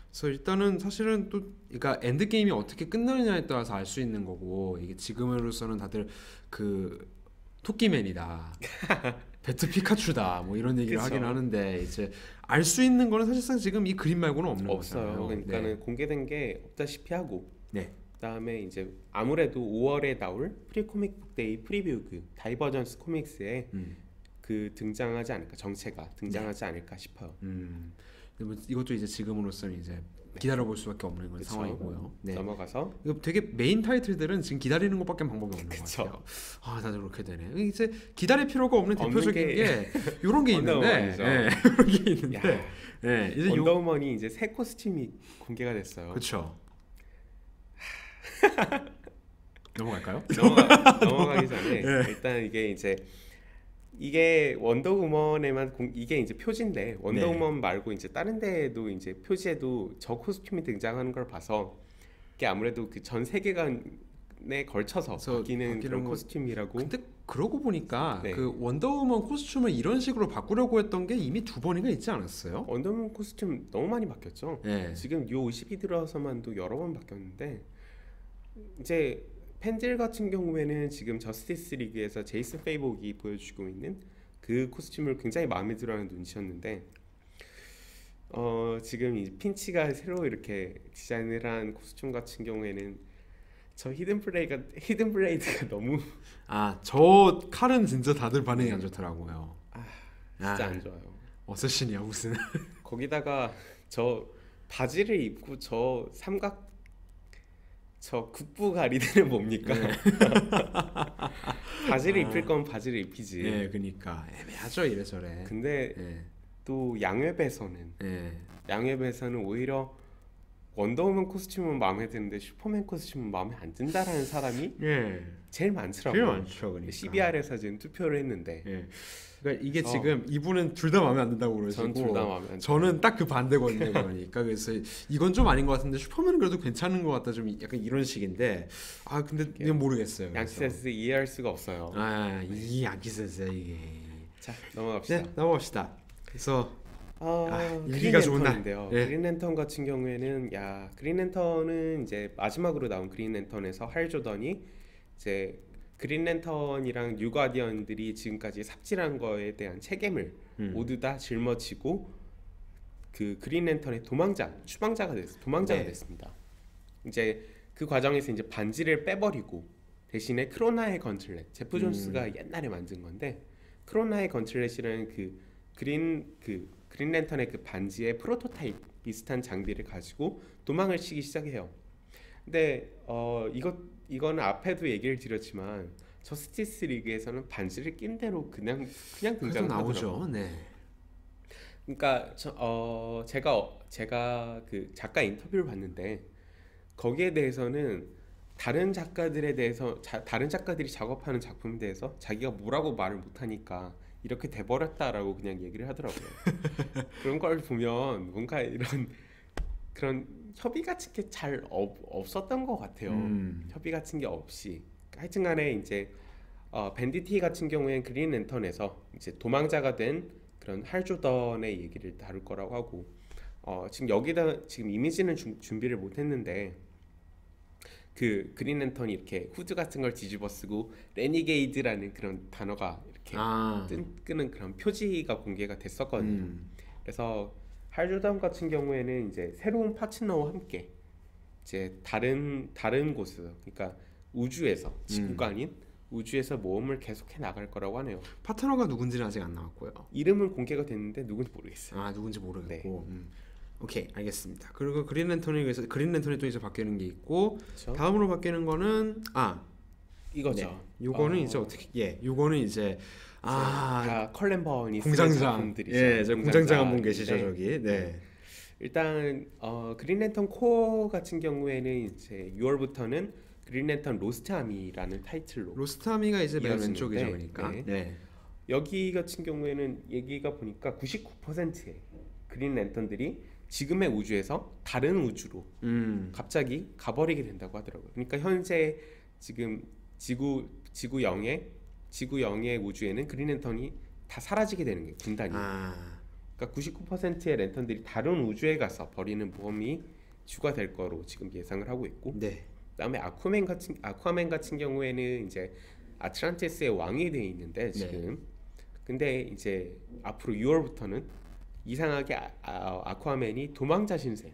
Speaker 1: 그래서 일단은 사실은 또 그러니까 엔드 게임이 어떻게 끝나느냐에 따라서 알 수 있는 거고, 이게 지금으로서는 다들 그 토끼맨이다, 배트 피카츄다, 뭐 이런 얘기를
Speaker 2: 그쵸.
Speaker 1: 하긴 하는데 이제 알 수 있는 거는 사실상 지금 이 그림 말고는 없는
Speaker 2: 없어요.
Speaker 1: 거잖아요.
Speaker 2: 그러니까는
Speaker 1: 네.
Speaker 2: 공개된 게 없다시피 하고,
Speaker 1: 네.
Speaker 2: 그다음에 이제 아무래도 5월에 나올 프리 코믹북 데이 프리뷰 그 다이버전스 코믹스에
Speaker 1: 음.
Speaker 2: 그 등장하지 않을까, 정체가 등장하지 않을까 싶어요.
Speaker 1: 근데 뭐 이것도 이제 지금으로서는 이제 기다려볼 수밖에 없는 그런
Speaker 2: 그쵸.
Speaker 1: 상황이고요. 네.
Speaker 2: 넘어가서
Speaker 1: 이거 되게 메인 타이틀들은 지금 기다리는 것밖에 방법이 없는
Speaker 2: 그쵸.
Speaker 1: 것 같아요. 아, 다들 그렇게 되네. 이제 기다릴 필요가 없는
Speaker 2: 없는
Speaker 1: 대표적인
Speaker 2: 게
Speaker 1: 게 이런 게 있는데,
Speaker 2: 원더우먼이죠.
Speaker 1: 예, 이런 게 있는데,
Speaker 2: 야,
Speaker 1: 예, 이제
Speaker 2: 원더우먼이 이제 새 코스튬이 공개가 됐어요.
Speaker 1: 그렇죠. 넘어갈까요?
Speaker 2: 넘어가기 전에
Speaker 1: 네.
Speaker 2: 일단 이게 원더우먼에만 이게 이제 표지인데, 원더우먼 말고 이제 다른 데에도 이제 표지에도 저 코스튬이 등장하는 걸 봐서 이게 아무래도 그 전 세계관에 걸쳐서
Speaker 1: 그래서
Speaker 2: 바뀌는
Speaker 1: 바뀌는
Speaker 2: 그런
Speaker 1: 거-
Speaker 2: 코스튬이라고.
Speaker 1: 근데 그러고 보니까
Speaker 2: 네.
Speaker 1: 그 원더우먼 코스튬을 이런 식으로 바꾸려고 했던 게 이미 두 번인가 있지 않았어요?
Speaker 2: 원더우먼 코스튬 너무 많이 바뀌었죠.
Speaker 1: 예.
Speaker 2: 지금 요 50이 들어서만도 여러 번 바뀌었는데, 이제 팬들 같은 경우에는 지금 저스티스 리그에서 제이슨 페이복이 보여주고 있는 그 코스튬을 굉장히 마음에 들어하는 눈치였는데, 지금 이 핀치가 새로 이렇게 디자인을 한 코스튬 같은 경우에는 저 히든 블레이드가 너무
Speaker 1: 아, 저 칼은 진짜 다들 반응이 안 좋더라고요.
Speaker 2: 진짜 안 좋아요.
Speaker 1: 어쌔신이야 무슨.
Speaker 2: 거기다가 저 바지를 입고 저 국부 가리드는 뭡니까?
Speaker 1: 네.
Speaker 2: 바지를 입힐 거면 바지를 입히지.
Speaker 1: 예, 그러니까 애매하죠 이래저래.
Speaker 2: 근데
Speaker 1: 예,
Speaker 2: 또 양웹에서는 오히려 원더우먼 코스튬은 마음에 드는데 슈퍼맨 코스튬은 마음에 안 든다라는 사람이
Speaker 1: 예,
Speaker 2: 제일 많더라고요.
Speaker 1: 제일 많죠, 그러니까.
Speaker 2: CBR에서 지금 투표를 했는데
Speaker 1: 예, 그러니까 이게
Speaker 2: 저-
Speaker 1: 지금 이분은 둘 다 마음에 안 든다고 그러시고,
Speaker 2: 전 둘 다 마음에 안 들어요.
Speaker 1: 저는 딱 그 반대거든요. 그러니까 그래서 이건 좀 아닌 것 같은데 슈퍼맨은 그래도 괜찮은 것 같다, 좀 약간 이런 식인데, 아 근데 이건 모르겠어요. 그래서.
Speaker 2: 양치센스 이해할 수가 없어요.
Speaker 1: 이 양키센스 이게.
Speaker 2: 자, 넘어갑시다.
Speaker 1: 네, 넘어갑시다. 그래서
Speaker 2: 그린
Speaker 1: 일기가 좋은 날.
Speaker 2: 랜턴인데요.
Speaker 1: 예.
Speaker 2: 그린 랜턴 같은 경우에는 그린 랜턴은 이제 마지막으로 나온 그린 랜턴에서 할 조던이 이제 그린 랜턴이랑 뉴 가디언들이 지금까지 삽질한 거에 대한 책임을 모두 다 짊어지고 그 그린 랜턴의 도망자가
Speaker 1: 네.
Speaker 2: 됐습니다. 이제 그 과정에서 이제 반지를 빼버리고 대신에 크로나의 건틀렛, 제프 존스가 옛날에 만든 건데, 크로나의 건틀렛이라는 그린 랜턴의 그 반지의 프로토타입 비슷한 장비를 가지고 도망을 치기 시작해요. 근데 이거는 앞에도 얘기를 드렸지만 저스티스 리그에서는 반지를 낀 대로 그냥
Speaker 1: 그래도
Speaker 2: 등장을 하더라고요.
Speaker 1: 나오죠. 네.
Speaker 2: 그러니까 제가 그 작가 인터뷰를 봤는데, 거기에 대해서는 다른 작가들이 작업하는 작품에 대해서 자기가 뭐라고 말을 못하니까 이렇게 돼버렸다라고 그냥 얘기를 하더라고요. 그런 걸 보면 뭔가 그런 협의 같은 게 잘 없었던 것 같아요. 협의 같은 게 없이, 하여튼간에 이제 밴디티 같은 경우에는 그린 랜턴에서 이제 도망자가 된 그런 할 조던의 얘기를 다룰 거라고 하고, 지금 이미지는 준비를 못했는데, 그 그린 랜턴이 이렇게 후드 같은 걸 뒤집어 쓰고 레니게이드라는 그런 단어가 이렇게 끄는 그런 표지가 공개가 됐었거든요. 그래서 할 조던 같은 경우에는 이제 새로운 파트너와 함께 이제 다른 곳에서, 그러니까 우주에서, 지구가 아닌 우주에서 모험을 계속해 나갈 거라고 하네요.
Speaker 1: 파트너가 누군지는 아직 안 나왔고요.
Speaker 2: 이름은 공개가 됐는데 누군지 모르겠어요.
Speaker 1: 누군지 모르겠고. 오케이, 알겠습니다. 그리고 그린 랜턴이 또 이제 바뀌는 게 있고,
Speaker 2: 그렇죠?
Speaker 1: 다음으로 바뀌는 거는
Speaker 2: 이거죠.
Speaker 1: 네. 요거는 이제 요거는 이제
Speaker 2: 다 컬렌버니
Speaker 1: 공장장.
Speaker 2: 작품들이죠.
Speaker 1: 예, 저 공장장 한 분
Speaker 2: 공장장인데,
Speaker 1: 계시죠, 저기. 네.
Speaker 2: 일단 그린 랜턴 코어 같은 경우에는 이제 6월부터는 그린 랜턴 로스트 아미라는 타이틀로,
Speaker 1: 로스트 아미가 이제 맨
Speaker 2: 이어지는데,
Speaker 1: 왼쪽이죠, 그러니까.
Speaker 2: 네.
Speaker 1: 네.
Speaker 2: 여기 같은 경우에는 얘기가 보니까 99%의 그린 랜턴들이 지금의 우주에서 다른 우주로 갑자기 가버리게 된다고 하더라고요. 그러니까 현재 지금 지구 0의 우주에는 그린랜턴이 다 사라지게 되는 거예요. 분단이. 그러니까 99%의 랜턴들이 다른 우주에 가서 버리는 모험이 주가 될 거로 지금 예상을 하고 있고.
Speaker 1: 네.
Speaker 2: 그다음에 아쿠아맨 같은 경우에는 이제 아틀란티스의 왕이 돼 있는데 지금. 네. 근데 이제 앞으로 6월부터는 이상하게 아쿠아맨이 도망자 신세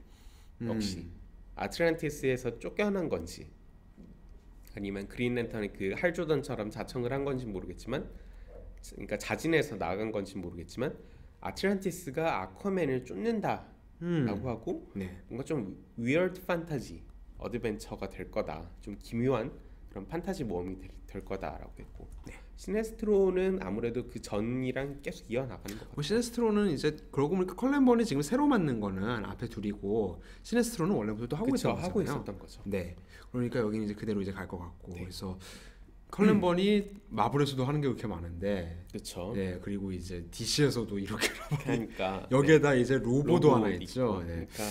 Speaker 2: 역시 아틀란티스에서 쫓겨난 건지 아니면 그린랜턴이 그 할 조던처럼 자청을 한 건지 모르겠지만, 그러니까 자진해서 나간 건지 모르겠지만 아틀란티스가 아쿠아맨을 쫓는다라고 하고
Speaker 1: 네.
Speaker 2: 뭔가 좀 위얼드 판타지 어드벤처가 될 거다. 좀 기묘한 그런 판타지 모험이 될 거다라고 했고. 네. 시네스트로는 아무래도 그 전이랑 계속 이어나가는 것 같아요.
Speaker 1: 시네스트로는 이제 그러고 보니까 컬렌번이 지금 새로 만든 거는 앞에 둘이고 시네스트로는 원래부터 또 하고 있었던 거잖아요.
Speaker 2: 하고 있었던 거죠.
Speaker 1: 네. 그러니까 여기는 이제 그대로 이제 갈 것 같고.
Speaker 2: 네.
Speaker 1: 그래서 컬렌번이 마블에서도 하는 게 그렇게 많은데.
Speaker 2: 그렇죠.
Speaker 1: 네. 그리고 이제 DC에서도 이렇게
Speaker 2: 그러니까
Speaker 1: 여기에다 네. 이제 로보도 하나 있죠. 네.
Speaker 2: 그러니까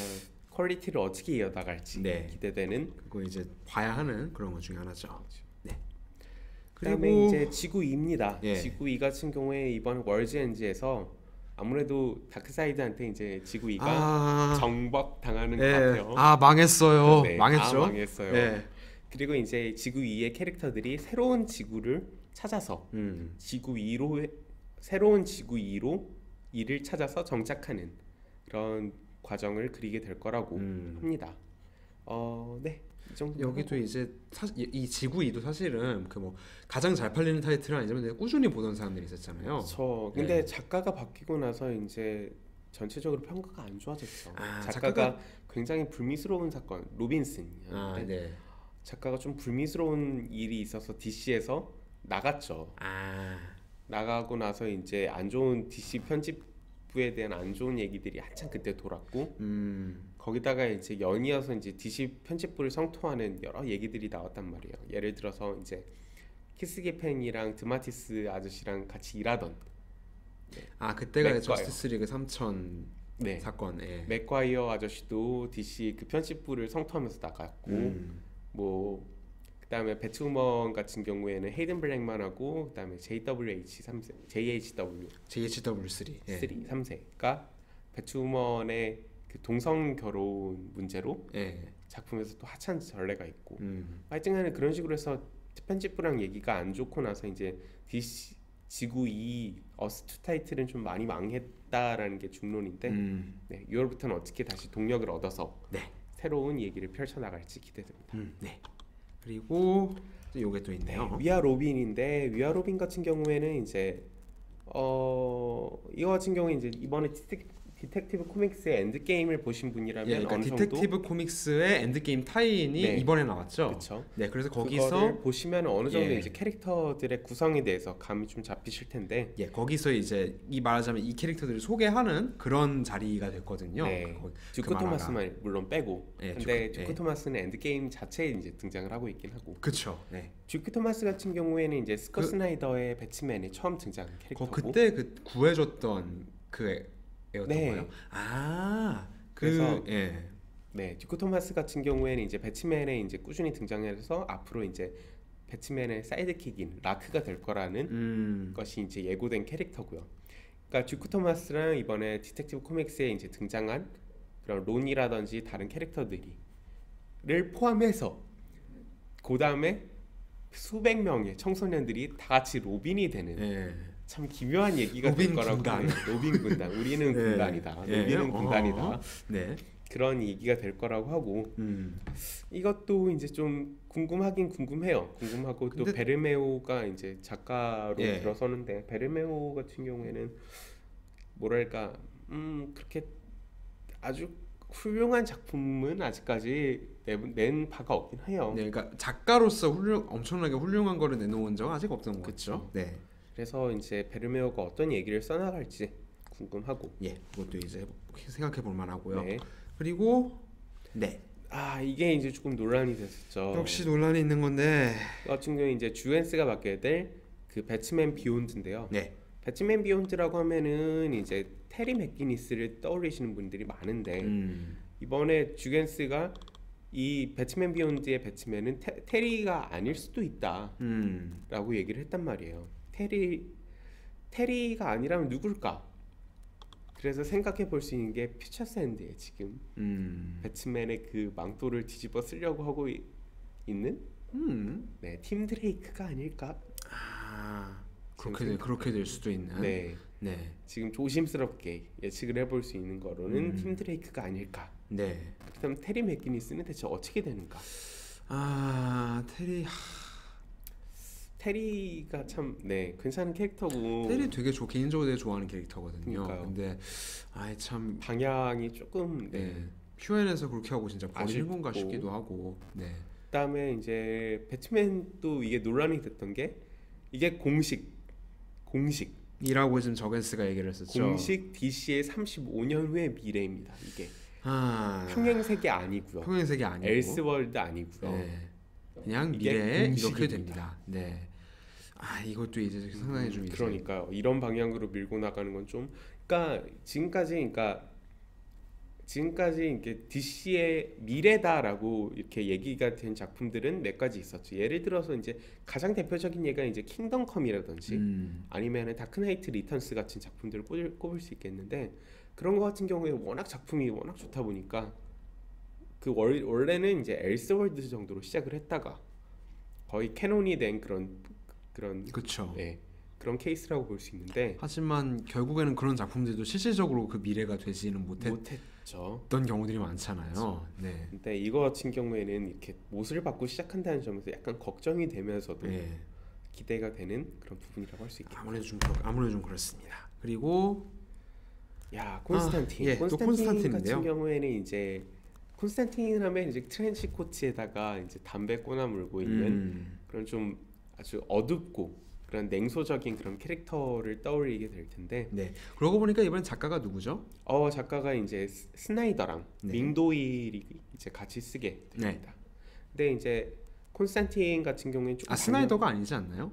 Speaker 2: 퀄리티를 어떻게 이어나갈지 네. 기대되는.
Speaker 1: 그거 이제 봐야 하는 그런 것 중에 하나죠. 네.
Speaker 2: 그다음에 이제 지구 2입니다.
Speaker 1: 예.
Speaker 2: 지구 2 같은 경우에 이번 월즈 엔지에서 아무래도 다크사이드한테 이제 지구 2가 정복 당하는 것 같아요.
Speaker 1: 망했어요.
Speaker 2: 네.
Speaker 1: 망했죠.
Speaker 2: 망했어요. 네. 그리고 이제 지구 2의 캐릭터들이 새로운 지구를 찾아서 지구 2로 새로운 지구 2로 2를 찾아서 정착하는 그런 과정을 그리게 될 거라고 합니다. 네.
Speaker 1: 여기도 이제 이 지구 2도 사실은 그 뭐 가장 잘 팔리는 타이틀은 아니지만 꾸준히 보던 사람들이 있었잖아요.
Speaker 2: 그렇죠. 근데 네. 작가가 바뀌고 나서 이제 전체적으로 평가가 안 좋아졌죠. 작가가 굉장히 불미스러운 사건, 로빈슨이었는데
Speaker 1: 네.
Speaker 2: 작가가 좀 불미스러운 일이 있어서 DC에서 나갔죠. 나가고 나서 이제 안 좋은 DC 편집부에 대한 안 좋은 얘기들이 한참 그때 돌았고 거기다가 이제 연이어서 이제 DC 편집부를 성토하는 여러 얘기들이 나왔단 말이에요. 예를 들어서 이제 키스기 팬이랑 드마티스 아저씨랑 같이 일하던
Speaker 1: 그때가 저스티스 리그 3000
Speaker 2: 네.
Speaker 1: 사건.
Speaker 2: 맥과이어 아저씨도 DC 그 편집부를 성토하면서 나갔고 뭐 그다음에 배트우먼 같은 경우에는 헤이든 블랙만하고 그다음에 JHW 3세가 배트우먼의 그 동성 결혼 문제로 작품에서 또 하찮은 전례가 있고 하여튼간에 그런 식으로 해서 편집부랑 얘기가 안 좋고 나서 이제 DC 지구 2 어스2 타이틀은 좀 많이 망했다라는 게 중론인데 6월부터는 어떻게 다시 동력을 얻어서 새로운 얘기를 펼쳐나갈지 기대됩니다.
Speaker 1: 네. 그리고 요게 또 있네요.
Speaker 2: 위아 로빈인데 위아 로빈 같은 경우에는 이제 이거 같은 경우에 이제 이번에 디텍티브 코믹스의 엔드게임을 보신 분이라면
Speaker 1: 그러니까
Speaker 2: 어느
Speaker 1: 디텍티브
Speaker 2: 정도
Speaker 1: 코믹스의 엔드게임 타이인이 이번에 나왔죠.
Speaker 2: 그렇죠.
Speaker 1: 네, 그래서 거기서
Speaker 2: 보시면 어느 정도 이제 캐릭터들의 구성에 대해서 감이 좀 잡히실 텐데,
Speaker 1: 거기서 이제 말하자면 이 캐릭터들을 소개하는 그런 자리가 됐거든요.
Speaker 2: 듀크 토마스만 물론 빼고, 근데 듀크 토마스는 엔드게임 자체에 이제 등장을 하고 있긴 하고,
Speaker 1: 그렇죠.
Speaker 2: 듀크 토마스 같은 경우에는 이제 스콧 스나이더의 배트맨이 처음 등장한 캐릭터고,
Speaker 1: 그때 그 구해줬던 그
Speaker 2: 네.
Speaker 1: 그래서
Speaker 2: 듀크 토마스 같은 경우에는 이제 배트맨에 이제 꾸준히 등장해서 앞으로 이제 배트맨의 사이드킥인 라크가 될 거라는 것이 이제 예고된 캐릭터고요. 그러니까 듀크 토마스랑 이번에 디텍티브 코믹스에 이제 등장한 그런 론이라든지 다른 캐릭터들을 포함해서 그 다음에 수백 명의 청소년들이 다 같이 로빈이 되는 참 기묘한 얘기가 될 거라고
Speaker 1: 군단.
Speaker 2: 로빈 군단 우리는 군단이다. 로빈은 군단이다. 그런 얘기가 될 거라고 하고 이것도 이제 좀 궁금하긴 궁금해요. 궁금하고 또 베르메오가 이제 작가로 들어서는데 베르메오 같은 경우에는 뭐랄까 그렇게 아주 훌륭한 작품은 아직까지 낸 바가 없긴 해요.
Speaker 1: 그러니까 작가로서 엄청나게 훌륭한 거를 내놓은 적 아직 없던 거죠.
Speaker 2: 그래서 이제 베르메오가 어떤 얘기를 써나갈지 궁금하고,
Speaker 1: 그것도 이제 생각해 볼 만하고요. 그리고
Speaker 2: 이게 이제 조금 논란이 됐었죠.
Speaker 1: 역시 논란이 있는 건데
Speaker 2: 같은 경우 이제 주엔스가 맡게 될 그 배트맨 비욘드인데요. 배트맨 비욘드라고 하면은 이제 테리 맥기니스를 떠올리시는 분들이 많은데 이번에 주겐스가 이 배트맨 비욘드의 배트맨은 테리가 아닐 수도 있다라고 얘기를 했단 말이에요. 테리가 아니라면 누굴까? 그래서 생각해 볼 수 있는 게 퓨처 샌드에 지금 배트맨의 그 망토를 뒤집어 쓰려고 하고 있는 네, 팀 드레이크가 아닐까?
Speaker 1: 아, 그렇게 될 수도 있는.
Speaker 2: 네.
Speaker 1: 네.
Speaker 2: 지금 조심스럽게 예측을 해볼 수 있는 거로는 팀 드레이크가 아닐까?
Speaker 1: 네.
Speaker 2: 그다음 테리 맥기니스는 대체 어떻게 되는가?
Speaker 1: 아,
Speaker 2: 테리가 참 괜찮은 캐릭터고
Speaker 1: 테리 되게 개인적으로 되게 좋아하는 캐릭터거든요.
Speaker 2: 그러니까요.
Speaker 1: 근데 참
Speaker 2: 방향이 조금
Speaker 1: 퓨엔에서 그렇게 하고 진짜 버리는 건가
Speaker 2: 아쉽고.
Speaker 1: 싶기도 하고. 네.
Speaker 2: 그다음에 이제 배트맨도 이게 논란이 됐던 게 이게 공식
Speaker 1: 이라고 지금 저겐스가 얘기를 했었죠.
Speaker 2: 공식 DC의 35년 후의 미래입니다. 이게
Speaker 1: 평행세계
Speaker 2: 아니고요.
Speaker 1: 평행세계 아니고
Speaker 2: 엘스월드 아니고요.
Speaker 1: 네. 그냥
Speaker 2: 이게
Speaker 1: 미래에 이렇게
Speaker 2: 공식입니다.
Speaker 1: 됩니다. 네. 이것도 이제 상당히 좀 이제
Speaker 2: 그러니까요. 이런 방향으로 밀고 나가는 건 좀 그러니까 지금까지 이게 DC의 미래다라고 이렇게 얘기가 된 작품들은 몇 가지 있었죠. 예를 들어서 이제 가장 대표적인 예가 이제 킹덤컴이라든지 아니면 다크나이트 리턴스 같은 작품들을 꼽을 수 있겠는데 그런 거 같은 경우에 작품이 워낙 좋다 보니까 원래는 이제 엘스월드 정도로 시작을 했다가 거의 캐논이 된 그런
Speaker 1: 그렇죠.
Speaker 2: 그런 케이스라고 볼 수 있는데
Speaker 1: 하지만 결국에는 그런 작품들도 실질적으로 그 미래가 되지는
Speaker 2: 못했죠.
Speaker 1: 어떤 경우들이 많잖아요.
Speaker 2: 그렇죠.
Speaker 1: 네.
Speaker 2: 근데 이거 같은 경우에는 이렇게 못을 받고 시작한다는 점에서 약간 걱정이 되면서도 기대가 되는 그런 부분이라고 할 수 있겠네요.
Speaker 1: 아무래도 좀 그렇습니다. 그리고
Speaker 2: 콘스탄틴.
Speaker 1: 또
Speaker 2: 콘스탄틴
Speaker 1: 콘스탄틴인데요.
Speaker 2: 같은 경우에는 이제 콘스탄틴 하면 이제 트렌치 코트에다가 이제 담배 꼬나 물고 있는 그런 좀 아주 어둡고 그런 냉소적인 그런 캐릭터를 떠올리게 될 텐데.
Speaker 1: 네. 그러고 보니까 이번엔 작가가 누구죠?
Speaker 2: 작가가 이제 스나이더랑 밍도일이 이제 같이 쓰게 됩니다. 근데 이제 콘스탄틴 같은 경우에는 조금
Speaker 1: 스나이더가 아니지 않나요?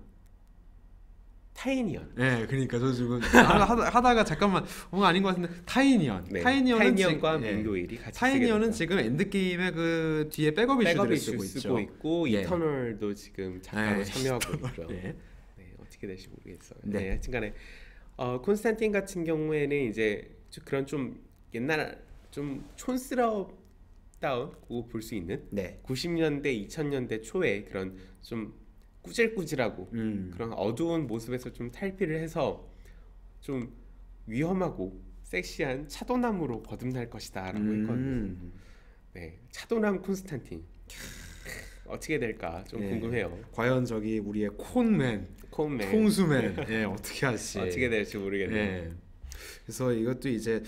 Speaker 2: 타이니언.
Speaker 1: 네, 그러니까 저 지금 하다가 잠깐만 뭔가 아닌 것 같은데 타이니언.
Speaker 2: 타이니언과 밍도일이 같이
Speaker 1: 타이니언은 지금 엔드게임의 그 뒤에 백업 이슈들을 쓰고
Speaker 2: 있고 이터널도 지금 작가로 참여하고 있고요. 어떻게 될지 모르겠어요. 하여튼간에 콘스탄틴 같은 경우에는 이제 그런 좀 옛날 좀 촌스럽다고 볼 수 있는 90년대 2000년대 초에 그런 좀 꾸질꾸질하고 그런 어두운 모습에서 좀 탈피를 해서 좀 위험하고 섹시한 차도남으로 거듭날 것이다라고 했거든요. 차도남 콘스탄틴 어떻게 될까 좀 궁금해요.
Speaker 1: 과연 우리의 콘맨, 콩수맨 어떻게 할지
Speaker 2: 어떻게 될지 모르겠네요.
Speaker 1: 그래서 이것도 이제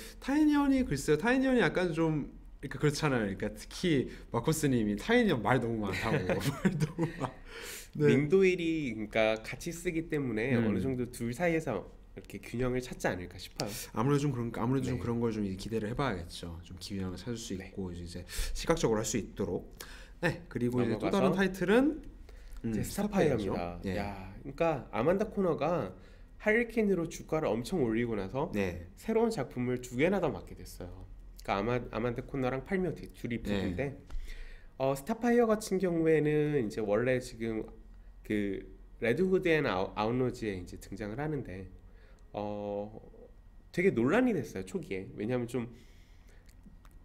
Speaker 1: 글쎄요. 타이니언이 약간 좀 그러니까 그렇잖아요. 그러니까 특히 마커스님이 타이니언 말 너무 많다고
Speaker 2: 밍도일이 그러니까 같이 쓰기 때문에 어느 정도 둘 사이에서 이렇게 균형을 찾지 않을까 싶어요.
Speaker 1: 아무래도 좀 그런 걸 좀 기대를 해봐야겠죠. 좀 균형을 찾을 수 있고 이제 시각적으로 할 수 있도록. 그리고 이제 또 다른 타이틀은
Speaker 2: 스타파이어입니다. 그러니까 아만다 코너가 하리퀸으로 주가를 엄청 올리고 나서 새로운 작품을 2개나 더 맡게 됐어요. 그러니까 아만다 코너랑 팔미오티 둘이 부부인데 스타파이어 같은 경우에는 이제 원래 지금 그 레드후드 앤 아웃로즈에 이제 등장을 하는데 되게 논란이 됐어요 초기에. 왜냐하면 좀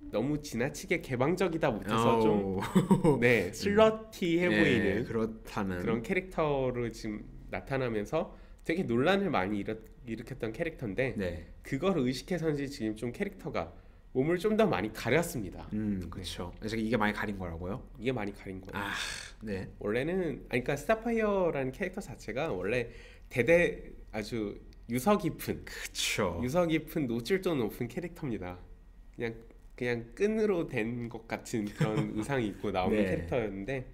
Speaker 2: 너무 지나치게 개방적이다 못해서 좀 슬러티해 보이는 그런 캐릭터로 지금 나타나면서 되게 논란을 많이 일으켰던 캐릭터인데 그걸 의식해서인지 지금 좀 캐릭터가 몸을 좀 더 많이 가렸습니다.
Speaker 1: 그렇죠. 그래서 이게 많이 가린 거라고요?
Speaker 2: 이게 많이 가린 거예요.
Speaker 1: 원래는
Speaker 2: 그러니까 스타파이어라는 캐릭터 자체가 원래 아주 유서 깊은 노출도 높은 캐릭터입니다. 그냥 끈으로 된 것 같은 그런 의상이 입고 나오는 캐릭터였는데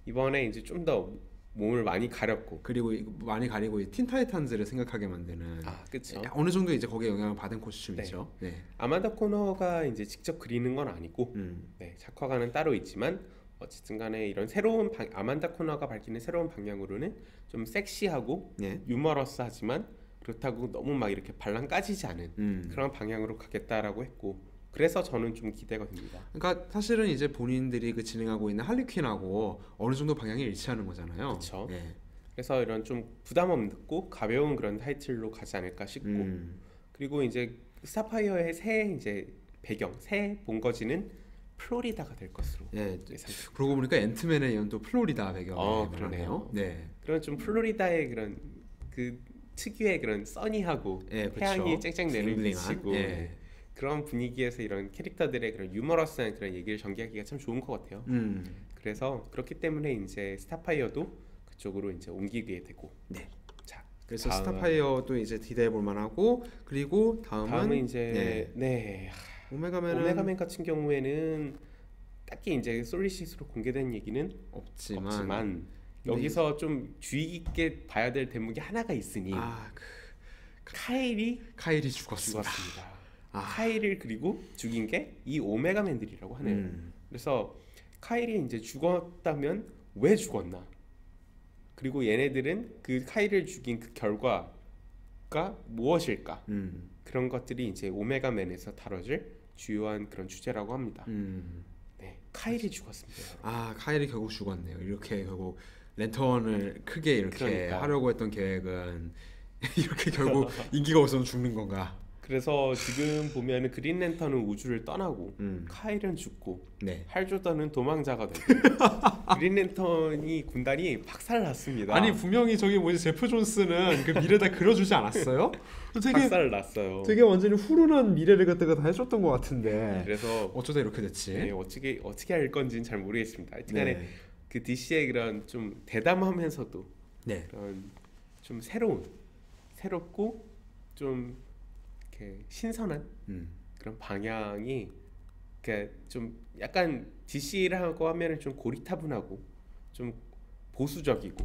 Speaker 2: 이번에 이제 좀 더 몸을 많이 가렸고
Speaker 1: 그리고 많이 가리고 틴타이탄즈를 생각하게 만드는
Speaker 2: 그렇죠.
Speaker 1: 어느 정도 이제 거기에 영향을 받은 코스튬이죠.
Speaker 2: 아만다 코너가 이제 직접 그리는 건 아니고 작화가는 따로 있지만 어쨌든간에 이런 새로운 아만다 코너가 밝히는 새로운 방향으로는 좀 섹시하고 유머러스하지만 그렇다고 너무 막 이렇게 발랑 까지지 않은
Speaker 1: 음.
Speaker 2: 그런 방향으로 가겠다라고 했고 그래서 저는 좀 기대가 됩니다.
Speaker 1: 그러니까 사실은 이제 본인들이 그 진행하고 있는 할리퀸하고 어느 정도 방향이 일치하는 거잖아요.
Speaker 2: 그쵸.
Speaker 1: 예.
Speaker 2: 그래서 이런 좀 부담 없고 가벼운 그런 타이틀로 가지 않을까 싶고 그리고 이제 스타파이어의 새 이제 배경 새 본거지는 플로리다가 될 것으로
Speaker 1: 예.
Speaker 2: 예상됩니다.
Speaker 1: 그러고 보니까 앤트맨에 이은 또 플로리다 배경이네요.
Speaker 2: 그러네요.
Speaker 1: 네.
Speaker 2: 그런 좀 플로리다의 그런 그 특유의 그런 써니하고
Speaker 1: 예, 그렇죠.
Speaker 2: 태양이 쨍쨍
Speaker 1: 블링블링한.
Speaker 2: 내리치고
Speaker 1: 예.
Speaker 2: 그런 분위기에서 이런 캐릭터들의 그런 유머러스한 그런 얘기를 전개하기가 참 좋은 것 같아요. 그래서 그렇기 때문에 이제 스타파이어도 그쪽으로 이제 옮기게 되고.
Speaker 1: 네.
Speaker 2: 자,
Speaker 1: 그래서
Speaker 2: 다음은-
Speaker 1: 스타파이어도 이제 기대해 볼 만하고 그리고
Speaker 2: 다음은 이제 네.
Speaker 1: 오메가맨은
Speaker 2: 오메가맨 같은 경우에는 딱히 이제 솔리시스로 공개된 얘기는
Speaker 1: 없지만,
Speaker 2: 없지만
Speaker 1: 근데
Speaker 2: 여기서 좀 주의 깊게 봐야 될 대목이 하나가 있으니 카일이
Speaker 1: 카일이 죽었습니다.
Speaker 2: 죽었습니다.
Speaker 1: 아.
Speaker 2: 카일을 그리고 죽인 게 이 오메가맨들이라고 하네요. 그래서 카일이 이제 죽었다면 왜 죽었나? 그리고 얘네들은 그 카일을 죽인 그 결과가 무엇일까? 그런 것들이 이제 오메가맨에서 다뤄질 주요한 그런 주제라고 합니다. 네, 카일이 죽었습니다. 여러분.
Speaker 1: 아 카일이 결국 죽었네요. 이렇게 결국 랜턴을 크게 이렇게
Speaker 2: 그러니까.
Speaker 1: 하려고 했던 계획은 이렇게 결국 인기가 없으면 죽는 건가?
Speaker 2: 그래서 지금 보면은 그린 랜턴은 우주를 떠나고
Speaker 1: 음.
Speaker 2: 카일은 죽고
Speaker 1: 네.
Speaker 2: 할 조던은 도망자가 되고 그린 랜턴이 군단이 박살났습니다.
Speaker 1: 아니 분명히 저기 뭐지 제프 존스는 그 미래다 그려주지 않았어요? 되게
Speaker 2: 박살났어요.
Speaker 1: 되게 완전히 후련한 미래를 갖다가 다 해줬던 것 같은데
Speaker 2: 그래서
Speaker 1: 어쩌다 이렇게 됐지?
Speaker 2: 네, 어떻게 할 건지는 잘 모르겠습니다. 하여튼간에
Speaker 1: 네.
Speaker 2: 그 DC의 그런 좀 대담하면서도
Speaker 1: 네.
Speaker 2: 그런 좀 새롭고 좀 이렇게 신선한 그런 방향이 그러니까 좀 약간 DC라고 하면은 좀 고리타분하고 좀 보수적이고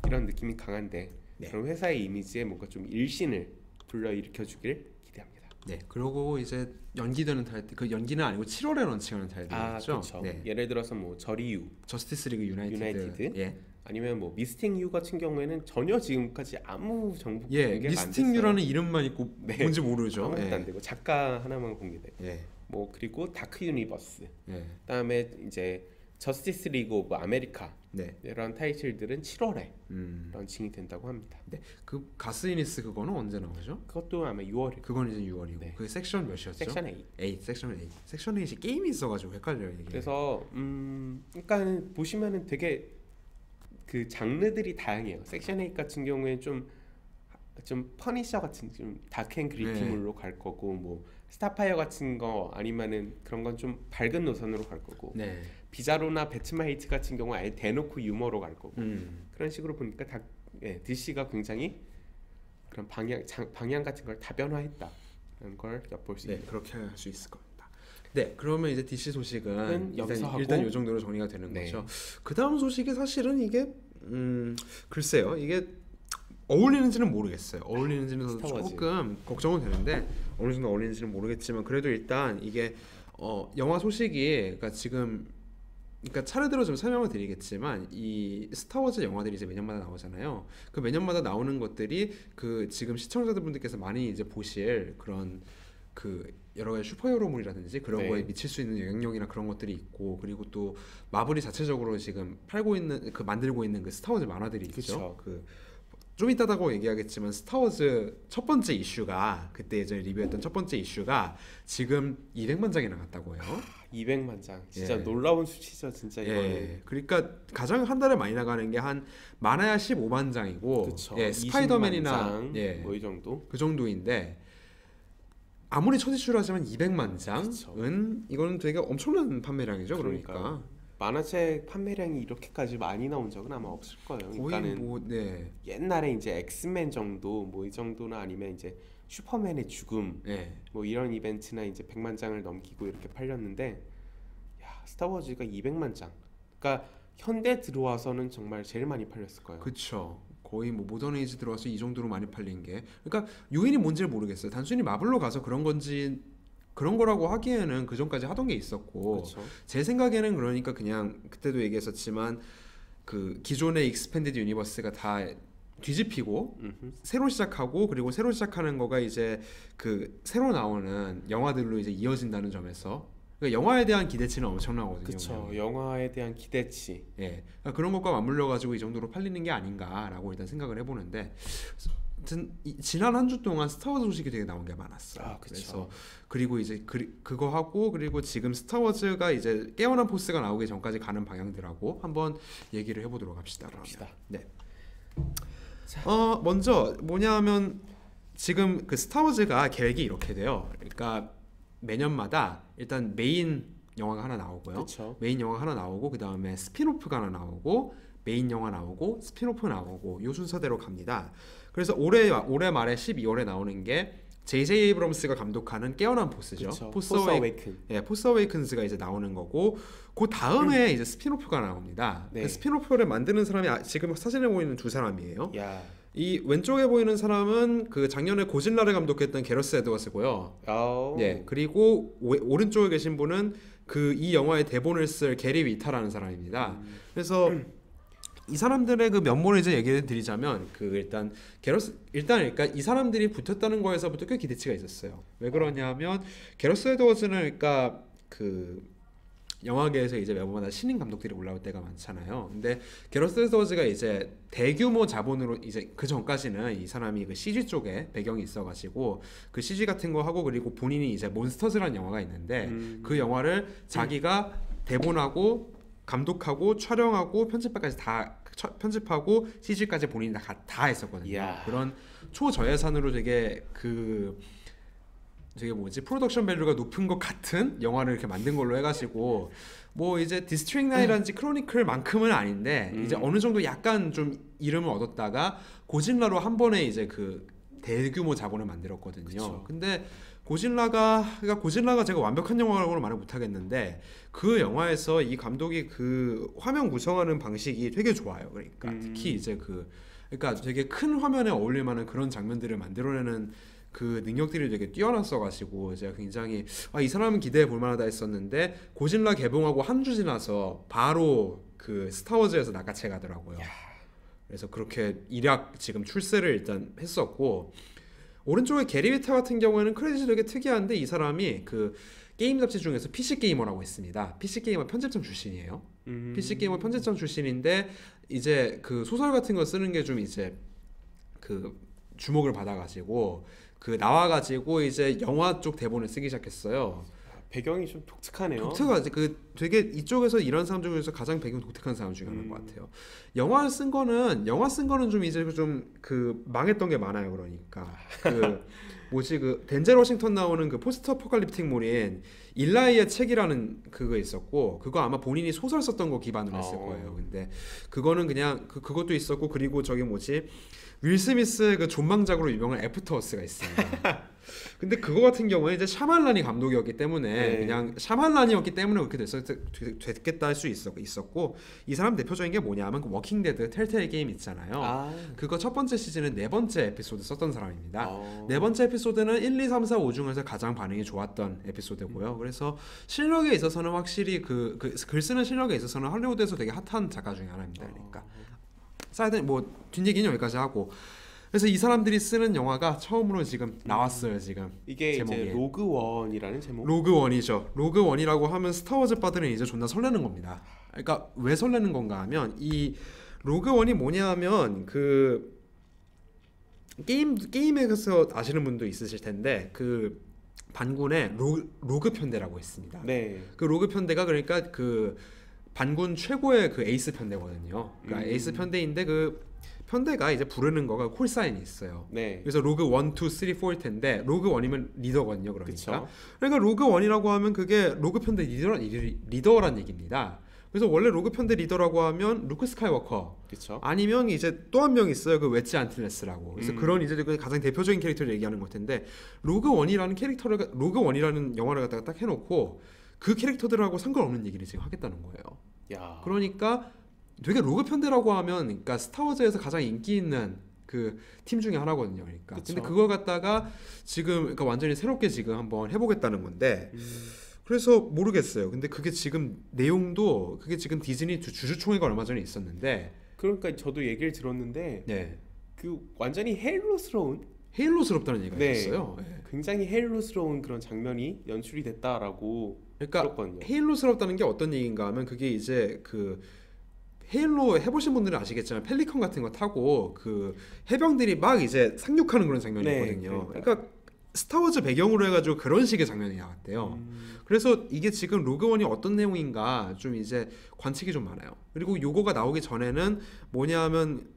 Speaker 2: 이런 느낌이 강한데
Speaker 1: 네.
Speaker 2: 그런 회사의 이미지에 뭔가 좀 일신을 불러일으켜 주길 기대합니다.
Speaker 1: 네. 그리고 이제 연기되는 타이틀 그 연기는 아니고 7월에 런칭하는 타이틀이죠.
Speaker 2: 그렇죠.
Speaker 1: 네.
Speaker 2: 예를 들어서 뭐 저리유
Speaker 1: 저스티스 리그
Speaker 2: 유나이티드.
Speaker 1: 예.
Speaker 2: 아니면 뭐 미스팅 유 같은 경우에는 전혀 지금까지 아무 정보
Speaker 1: 예.
Speaker 2: 공개가 안
Speaker 1: 미스팅
Speaker 2: 됐어요.
Speaker 1: 유라는 이름만 있고
Speaker 2: 네.
Speaker 1: 뭔지 모르죠.
Speaker 2: 아무것도
Speaker 1: 예.
Speaker 2: 안 되고 작가 하나만 공개돼.
Speaker 1: 예.
Speaker 2: 뭐 그리고 다크 유니버스.
Speaker 1: 예.
Speaker 2: 그다음에 이제 저스티스 리그 오브 아메리카
Speaker 1: 네.
Speaker 2: 이런 타이틀들은 7월에 런칭이 된다고 합니다.
Speaker 1: 네. 그 가스이니스 그거는 언제 나오죠?
Speaker 2: 그것도 아마 6월에
Speaker 1: 그건 이제 6월이고.
Speaker 2: 네.
Speaker 1: 그 섹션 몇이었죠?
Speaker 2: 섹션 8.
Speaker 1: 8. 섹션 8. 섹션 8이 게임이 있어 가지고 헷갈려요, 이게.
Speaker 2: 그래서 그러니까 보시면은 되게 그 장르들이 다양해요. 섹션 8 같은 경우에 좀 퍼니셔 같은 좀 다크앤 그리티물로 갈 거고 뭐 스타파이어 같은 거 아니면은 그런 건 좀 밝은 노선으로 갈 거고
Speaker 1: 네.
Speaker 2: 비자로나 배트마이트 같은 경우 아예 대놓고 유머로 갈 거고 그런 식으로 보니까 DC가 굉장히 그런 방향 같은 걸 다변화했다는 걸 엿볼 수
Speaker 1: 네,
Speaker 2: 있습니다.
Speaker 1: 그렇게 할 수 있을 겁니다. 네, 그러면 이제 DC 소식은
Speaker 2: 여기서 하고
Speaker 1: 일단 이 정도로 정리가 되는
Speaker 2: 네.
Speaker 1: 거죠. 그 다음 소식이 사실은 이게 글쎄요, 이게 어울리는지는 모르겠어요. 어울리는지는
Speaker 2: 스타워즈.
Speaker 1: 조금 걱정은 되는데 어느 정도 어울리는지는 모르겠지만 그래도 일단 이게 영화 소식이 그러니까 지금 그러니까 차례대로 좀 설명을 드리겠지만 이 스타워즈 영화들이 이제 매년마다 나오잖아요. 그 매년마다 나오는 것들이 그 지금 시청자분들께서 많이 이제 보실 그런 그 여러 가지 슈퍼히어로물이라든지 그런
Speaker 2: 네.
Speaker 1: 거에 미칠 수 있는 영향력이나 그런 것들이 있고 그리고 또 마블이 자체적으로 지금 팔고 있는 그 만들고 있는 그 스타워즈 만화들이 있죠.
Speaker 2: 그쵸.
Speaker 1: 그 좀 이따다고 얘기하겠지만 스타워즈 첫 번째 이슈가 그때 예전에 리뷰했던 첫 번째 이슈가 지금 200만 장이 나갔다고 해요.
Speaker 2: 200만 장 진짜
Speaker 1: 예.
Speaker 2: 놀라운 수치죠 진짜 이거는.
Speaker 1: 예. 그러니까 가장 한 달에 많이 나가는 게 한 많아야 15만 장이고
Speaker 2: 그쵸.
Speaker 1: 예,
Speaker 2: 20만
Speaker 1: 스파이더맨이나
Speaker 2: 장,
Speaker 1: 예.
Speaker 2: 뭐 이 정도.
Speaker 1: 그 정도인데 아무리 첫 이슈로 하지만 200만
Speaker 2: 그쵸.
Speaker 1: 장은 이거는 되게 엄청난 판매량이죠. 그러니까
Speaker 2: 그러니까요. 만화책 판매량이 이렇게까지 많이 나온 적은 아마 없을 거예요.
Speaker 1: 거의
Speaker 2: 그러니까는
Speaker 1: 뭐 네.
Speaker 2: 옛날에 이제 엑스맨 정도 뭐 이 정도나 아니면 이제 슈퍼맨의 죽음
Speaker 1: 예.
Speaker 2: 뭐 이런 이벤트나 이제 100만 장을 넘기고 이렇게 팔렸는데 야 스타워즈가 200만 장. 그러니까 현대 들어와서는 정말 제일 많이 팔렸을 거예요.
Speaker 1: 그렇죠. 거의 뭐 모던 에이지 들어와서 이 정도로 많이 팔린 게 그러니까 요인이 뭔지를 모르겠어요. 단순히 마블로 가서 그런 건지 그런 거라고 하기에는 그 전까지 하던 게 있었고
Speaker 2: 그렇죠.
Speaker 1: 제 생각에는 그러니까 그냥 그때도 얘기했었지만 그 기존의 익스펜디드 유니버스가 다 뒤집히고
Speaker 2: 음흠.
Speaker 1: 새로 시작하고 그리고 새로 시작하는 거가 이제 그 새로 나오는 영화들로 이제 이어진다는 점에서 그러니까 영화에 대한 기대치는 엄청나거든요.
Speaker 2: 그쵸. 영화에 대한 기대치.
Speaker 1: 예, 그러니까 그런 것과 맞물려 가지고 이 정도로 팔리는 게 아닌가라고 일단 생각을 해보는데 아무튼 지난 한 주 동안 스타워즈 소식이 되게 나온 게 많았어요.
Speaker 2: 아, 그쵸.
Speaker 1: 그래서 그리고 이제 그거 하고 그리고 지금 스타워즈가 이제 깨어난 포스가 나오기 전까지 가는 방향들하고 한번 얘기를 해보도록 합시다. 그러면.
Speaker 2: 갑시다.
Speaker 1: 네.
Speaker 2: 자.
Speaker 1: 먼저 뭐냐하면 지금 그 스타워즈가 계획이 이렇게 돼요. 그러니까 매년마다 일단 메인 영화가 하나 나오고요.
Speaker 2: 그쵸.
Speaker 1: 메인 영화 하나 나오고 그 다음에 스피노프가 하나 나오고 메인 영화 나오고 스피노프 나오고 요 순서대로 갑니다. 그래서 올해 말에 12월에 나오는 게 J.J. 에이브럼스가 감독하는 깨어난 포스죠.
Speaker 2: 포스 어웨이큰.
Speaker 1: 예, 포스 어웨이큰스가 이제 나오는 거고 그 다음에 이제 스피노프가 나옵니다.
Speaker 2: 네.
Speaker 1: 그 스피노프를 만드는 사람이 지금 사진에 보이는 두 사람이에요.
Speaker 2: 야.
Speaker 1: 이 왼쪽에 보이는 사람은 그 작년에 고질라를 감독했던 게러스 에드워스고요.
Speaker 2: 아우.
Speaker 1: 예, 그리고 오른쪽에 계신 분은 그 이 영화의 대본을 쓸 게리 위타라는 사람입니다. 그래서 이 사람들의 그 면모를 이제 얘기를 드리자면 그 일단 그러니까 이 사람들이 붙었다는 거에서부터 꽤 기대치가 있었어요. 왜 그러냐면 게러스 에드워즈는 그러니까 그 영화계에서 이제 매번마다 신인 감독들이 올라올 때가 많잖아요. 근데 게러스 에드워즈가 이제 대규모 자본으로 이제 그 전까지는 이 사람이 그 CG 쪽에 배경이 있어가지고 그 CG 같은 거 하고 그리고 본인이 이제 몬스터즈라는 영화가 있는데 그 영화를 자기가 대본하고 감독하고 촬영하고 편집까지 다 편집하고 CG까지 본인이 다 했었거든요.
Speaker 2: 이야.
Speaker 1: 그런 초저예산으로 되게 프로덕션 밸류가 높은 것 같은 영화를 이렇게 만든 걸로 해가지고 뭐 이제 디스트릭 9이라든지 크로니클만큼은 아닌데 이제 어느 정도 약간 좀 이름을 얻었다가 고질라로 한 번에 이제 그 대규모 자본을 만들었거든요.
Speaker 2: 그쵸.
Speaker 1: 근데 고질라가 제가 완벽한 영화라고는 말을 못하겠는데 그 영화에서 이 감독이 그 화면 구성하는 방식이 되게 좋아요. 그러니까 특히 이제 그러니까 되게 큰 화면에 어울릴 만한 그런 장면들을 만들어내는 그 능력들이 되게 뛰어났어가지고 제가 굉장히 이 사람은 기대해 볼 만하다 했었는데 고질라 개봉하고 한 주 지나서 바로 그 스타워즈에서 낚아채 가더라고요. 그래서 그렇게 일약 지금 출세를 일단 했었고 오른쪽에 게리 위타 같은 경우에는 크레딧이 되게 특이한데 이 사람이 그 게임 잡지 중에서 PC 게이머라고 있습니다. PC 게이머 편집점 출신이에요. PC 게이머 편집점 출신인데 이제 그 소설 같은 거 쓰는 게 좀 이제 그 주목을 받아가지고 그 나와가지고 이제 영화 쪽 대본을 쓰기 시작했어요.
Speaker 2: 배경이 좀 독특하네요.
Speaker 1: 독특하지. 그 되게 이쪽에서 이런 사람 중에서 가장 배경 독특한 사람 중에 하나인 것 같아요. 영화 쓴 거는 좀 이제 좀 그 망했던 게 많아요. 그러니까 그 뭐지 그 덴젤 워싱턴 나오는 그 포스트 어포칼립틱물인 일라이의 책이라는 그거 있었고 그거 아마 본인이 소설 썼던 거 기반으로 했을 거예요. 근데 그거는 그냥 그것도 있었고 그리고 저기 뭐지 윌 스미스의 그 존망작으로 유명한 애프터어스가 있습니다. 근데 그거 같은 경우에 이제 샤말란이 감독이었기 때문에
Speaker 2: 네.
Speaker 1: 그냥 샤말란이었기 때문에 그렇게 됐겠다 할 수 있었고 이 사람 대표적인 게 뭐냐면 그 워킹 데드 텔테일 게임 있잖아요. 그거 첫 번째 시즌은 네 번째 에피소드 썼던 사람입니다. 네 번째 에피소드는 1, 2, 3, 4, 5 중에서 가장 반응이 좋았던 에피소드고요. 그래서 실력에 있어서는 확실히 글 쓰는 실력에 있어서는 할리우드에서 되게 핫한 작가 중에 하나입니다. 그러니까 뭐 뒷얘기는 여기까지 하고 그래서 이 사람들이 쓰는 영화가 처음으로 지금 나왔어요. 지금
Speaker 2: 이게
Speaker 1: 제목이.
Speaker 2: 이제 로그원이라는 제목.
Speaker 1: 로그원이죠. 로그원이라고 하면 스타워즈 파들은 이제 존나 설레는 겁니다. 그러니까 왜 설레는 건가 하면 이 로그원이 뭐냐 하면 그 게임에서 아시는 분도 있으실 텐데 그 반군에 로그 편대라고 있습니다.
Speaker 2: 네.
Speaker 1: 그 로그 편대가 그러니까 그 반군 최고의 그 에이스 편대거든요. 그러니까 에이스 편대인데 그 편대가 이제 부르는 거가 콜사인이 있어요.
Speaker 2: 네.
Speaker 1: 그래서 로그 1, 2, 3, 4일 텐데 로그 1이면 리더거든요. 그러니까.
Speaker 2: 그쵸.
Speaker 1: 그러니까 로그 1이라고 하면 그게 로그 편대 리더란 얘기입니다. 그래서 원래 로그 편대 리더라고 하면 루크 스카이워커
Speaker 2: 그쵸.
Speaker 1: 아니면 이제 또 한 명 있어요. 그 웨지 안틸레스라고. 그래서 그런 이제 그 가장 대표적인 캐릭터를 얘기하는 것 텐데 로그 1이라는 영화를 갖다가 딱 해놓고 그 캐릭터들하고 상관없는 얘기를 지금 하겠다는 거예요.
Speaker 2: 야.
Speaker 1: 그러니까 되게 로그 편대라고 하면 그러니까 스타워즈에서 가장 인기 있는 그 팀 중에 하나거든요. 그러니까.
Speaker 2: 그쵸.
Speaker 1: 근데 그걸 갖다가 지금 그러니까 완전히 새롭게 지금 한번 해보겠다는 건데 그래서 모르겠어요. 근데 그게 지금 그게 지금 디즈니 주주총회가 얼마 전에 있었는데
Speaker 2: 그러니까 저도 얘기를 들었는데
Speaker 1: 네.
Speaker 2: 그 완전히 헤일로스러운
Speaker 1: 헤일로스럽다는 얘기가
Speaker 2: 네.
Speaker 1: 있었어요. 예.
Speaker 2: 굉장히 헤일로스러운 그런 장면이 연출이 됐다라고
Speaker 1: 그러니까
Speaker 2: 들었거든요.
Speaker 1: 헤일로스럽다는 게 어떤 얘기인가 하면 그게 이제 그 헤일로 해보신 분들은 아시겠지만 펠리컨 같은 거 타고 그 해병들이 막 이제 상륙하는 그런 장면이
Speaker 2: 네,
Speaker 1: 있거든요.
Speaker 2: 그러니까요.
Speaker 1: 그러니까 스타워즈 배경으로 해가지고 그런 식의 장면이 나왔대요. 그래서 이게 지금 로그원이 어떤 내용인가 좀 이제 관측이 좀 많아요. 그리고 요거가 나오기 전에는 뭐냐면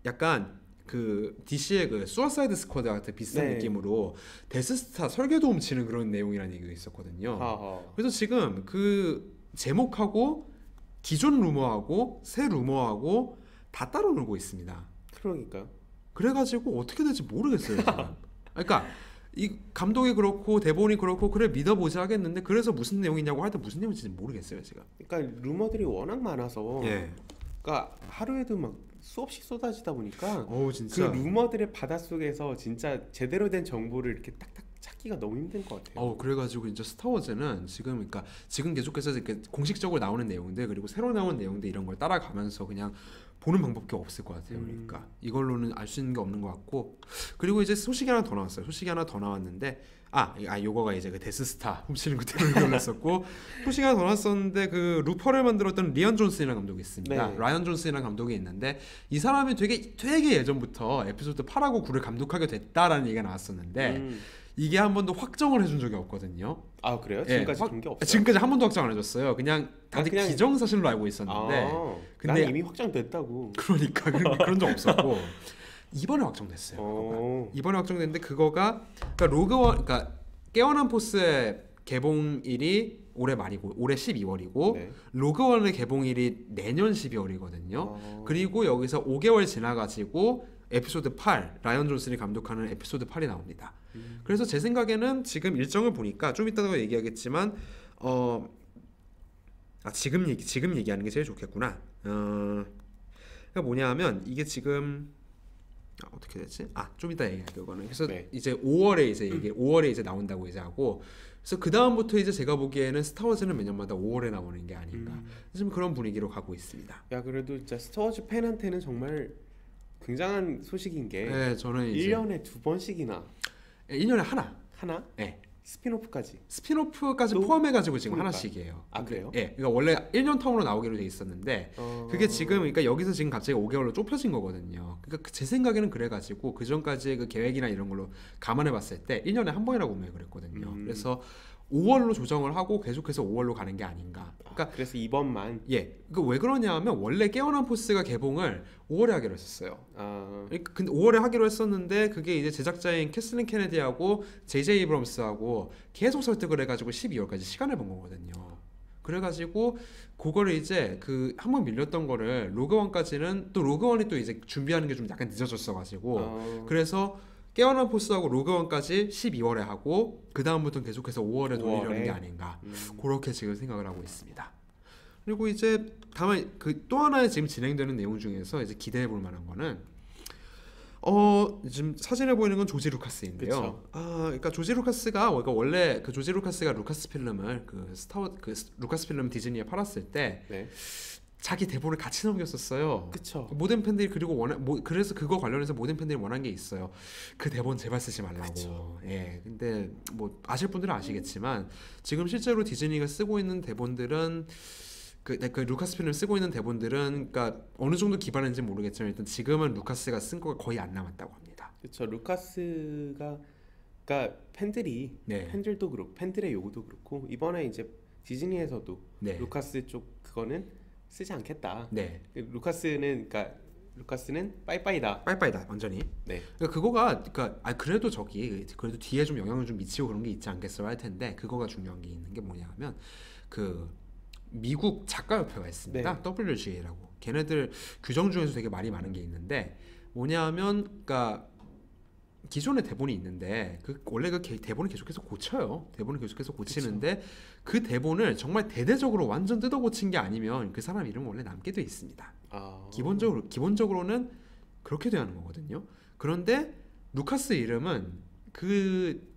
Speaker 1: 약간 그 DC의 그 수어사이드 스쿼드 같은 비슷한
Speaker 2: 네.
Speaker 1: 느낌으로 데스스타 설계도움 치는 그런 내용이라는 얘기가 있었거든요.
Speaker 2: 하하.
Speaker 1: 그래서 지금 그 제목하고 기존 루머하고 새 루머하고 다 따로 놀고 있습니다.
Speaker 2: 그러니까요.
Speaker 1: 그래가지고 어떻게 될지 모르겠어요 지금. 그러니까 이 감독이 그렇고 대본이 그렇고 그래 믿어보자 하겠는데 그래서 무슨 내용이냐고 할 때 무슨 내용인지 모르겠어요 지금.
Speaker 2: 그러니까 루머들이 워낙 많아서
Speaker 1: 예.
Speaker 2: 그러니까 하루에도 막 수없이 쏟아지다 보니까
Speaker 1: 어우
Speaker 2: 그
Speaker 1: 진짜.
Speaker 2: 루머들의 바닷속에서 진짜 제대로 된 정보를 이렇게 딱딱 찾기가 너무 힘든 것 같아요.
Speaker 1: 그래가지고 이제 스타워즈는 지금 그러니까 지금 계속해서 이렇게 공식적으로 나오는 내용들 그리고 새로 나온 내용들 이런 걸 따라가면서 그냥 보는 방법밖에 없을 것 같아요. 그러니까 이걸로는 알 수 있는 게 없는 것 같고 그리고 이제 소식이 하나 더 나왔어요. 소식이 하나 더 나왔는데 요거가 이제 그 데스스타 훔치는 그 때문에 올랐었고 소식이 하나 더 나왔었는데 그 루퍼를 만들었던 리안 존슨이라는 감독이 있습니다.
Speaker 2: 네.
Speaker 1: 라이언 존슨이라는 감독이 있는데 이 사람이 되게 예전부터 에피소드 8하고 9를 감독하게 됐다라는 얘기가 나왔었는데 이게 한 번도 확정을 해준 적이 없거든요.
Speaker 2: 아 그래요?
Speaker 1: 예,
Speaker 2: 지금까지 그런 게 없어요?
Speaker 1: 지금까지 한 번도 확정 안 해줬어요. 그냥 다들
Speaker 2: 그냥-
Speaker 1: 기정사실로 알고 있었는데 근데-
Speaker 2: 난 이미 확정됐다고.
Speaker 1: 그러니까 그런 적 없었고 이번에 확정됐어요.
Speaker 2: 어.
Speaker 1: 이번에 확정됐는데 그거가 그러니까 로그원 그러니까 깨어난 포스의 개봉일이 올해 말이고 올해 12월이고
Speaker 2: 네.
Speaker 1: 로그원의 개봉일이 내년 12월이거든요.
Speaker 2: 어.
Speaker 1: 그리고 여기서 5개월 지나가지고 에피소드 8 라이언 존슨이 감독하는 에피소드 8이 나옵니다. 그래서 제 생각에는 지금 일정을 보니까 좀 이따가 얘기하겠지만 지금 얘기하는 게 제일 좋겠구나. 그러니까 뭐냐하면 이게 지금 어떻게 되지? 좀 이따 얘기할게요. 그거는. 그래서
Speaker 2: 네.
Speaker 1: 이제 5월에 이제 이게 5월에 이제 나온다고 이제 하고 그래서 그 다음부터 이제 제가 보기에는 스타워즈는 매년마다 5월에 나오는 게 아닌가. 지금 그런 분위기로 가고 있습니다.
Speaker 2: 야 그래도 진짜 스타워즈 팬한테는 정말 굉장한 소식인 게
Speaker 1: 네, 저는 이제
Speaker 2: 1년에 2번씩이나
Speaker 1: 1년에 하나.
Speaker 2: 네. 스피노프까지.
Speaker 1: 스피노프까지
Speaker 2: 또?
Speaker 1: 포함해가지고 지금
Speaker 2: 그러니까.
Speaker 1: 하나씩이에요.
Speaker 2: 그래요?
Speaker 1: 예, 그러니까 원래 1년 텀으로 나오기로 돼 있었는데 그게 지금 그러니까 여기서 지금 갑자기 5개월로 좁혀진 거거든요. 그러니까 제 생각에는 그래가지고 그 전까지의 그 계획이나 이런 걸로 감안해봤을 때 1년에 한 번이라고 분명히 그랬거든요. 그래서 5월로 조정을 하고 계속해서 5월로 가는 게 아닌가. 그러니까
Speaker 2: 그래서 이번만
Speaker 1: 그 왜 그러냐면 원래 깨어난 포스가 개봉을 5월에 하기로 했었어요.
Speaker 2: 아,
Speaker 1: 근데 5월에 하기로 했었는데 그게 이제 제작자인 캐슬린 케네디하고 제이제이 이브럼스하고 계속 설득을 해가지고 12월까지 시간을 번 거거든요. 그래가지고 그거를 이제 그 한 번 밀렸던 거를 로그원까지는 또 로그원이 또 이제 준비하는 게 좀 약간 늦어졌어가지고 그래서 깨어난 포스하고 로그원까지 12월에 하고 그 다음부터는 계속해서 5월에 돌리려는
Speaker 2: 5월에?
Speaker 1: 게 아닌가 그렇게 지금 생각을 하고 있습니다. 그리고 이제 다만 그 또 하나의 지금 진행되는 내용 중에서 이제 기대해 볼 만한 거는 지금 사진에 보이는 건 조지 루카스인데요.
Speaker 2: 그쵸.
Speaker 1: 그러니까 조지 루카스가 원래 그 조지 루카스가 루카스 필름을 루카스 필름 디즈니에 팔았을 때
Speaker 2: 네.
Speaker 1: 자기 대본을 같이 넘겼었어요.
Speaker 2: 그쵸.
Speaker 1: 모든 팬들이 그리고 그래서 그거 관련해서 모든 팬들이 원한 게 있어요. 그 대본 제발 쓰지 말라고.
Speaker 2: 그쵸.
Speaker 1: 예. 근데 뭐 아실 분들은 아시겠지만 지금 실제로 디즈니가 쓰고 있는 대본들은 그 루카스 필름 쓰고 있는 대본들은 그러니까 어느 정도 기반인지 모르겠지만 일단 지금은 루카스가 쓴 거가 거의 안 남았다고 합니다.
Speaker 2: 그쵸. 루카스가 그러니까 팬들도 그렇고 팬들의 요구도 그렇고 이번에 이제 디즈니에서도
Speaker 1: 네.
Speaker 2: 루카스 쪽 그거는 쓰지 않겠다.
Speaker 1: 네.
Speaker 2: 루카스는 빠이빠이다.
Speaker 1: 빠이빠이다 완전히.
Speaker 2: 네.
Speaker 1: 그러니까 그래도 그래도 뒤에 좀 영향을 좀 미치고 그런 게 있지 않겠어요 할 텐데 그거가 중요한 게 있는 게 뭐냐면 그 미국 작가협회가 있습니다.
Speaker 2: 네.
Speaker 1: WGA라고. 걔네들 규정 중에서 되게 말이 많은 게 있는데 뭐냐면 그러니까 기존의 대본이 있는데 원래 대본을 계속해서 고쳐요. 대본을 계속해서 고치는데 그 대본을 정말 대대적으로 완전 뜯어 고친 게 아니면 그 사람 이름 원래 남게 돼 있습니다. 기본적으로는 그렇게 돼야 하는 거거든요. 그런데 루카스 이름은 그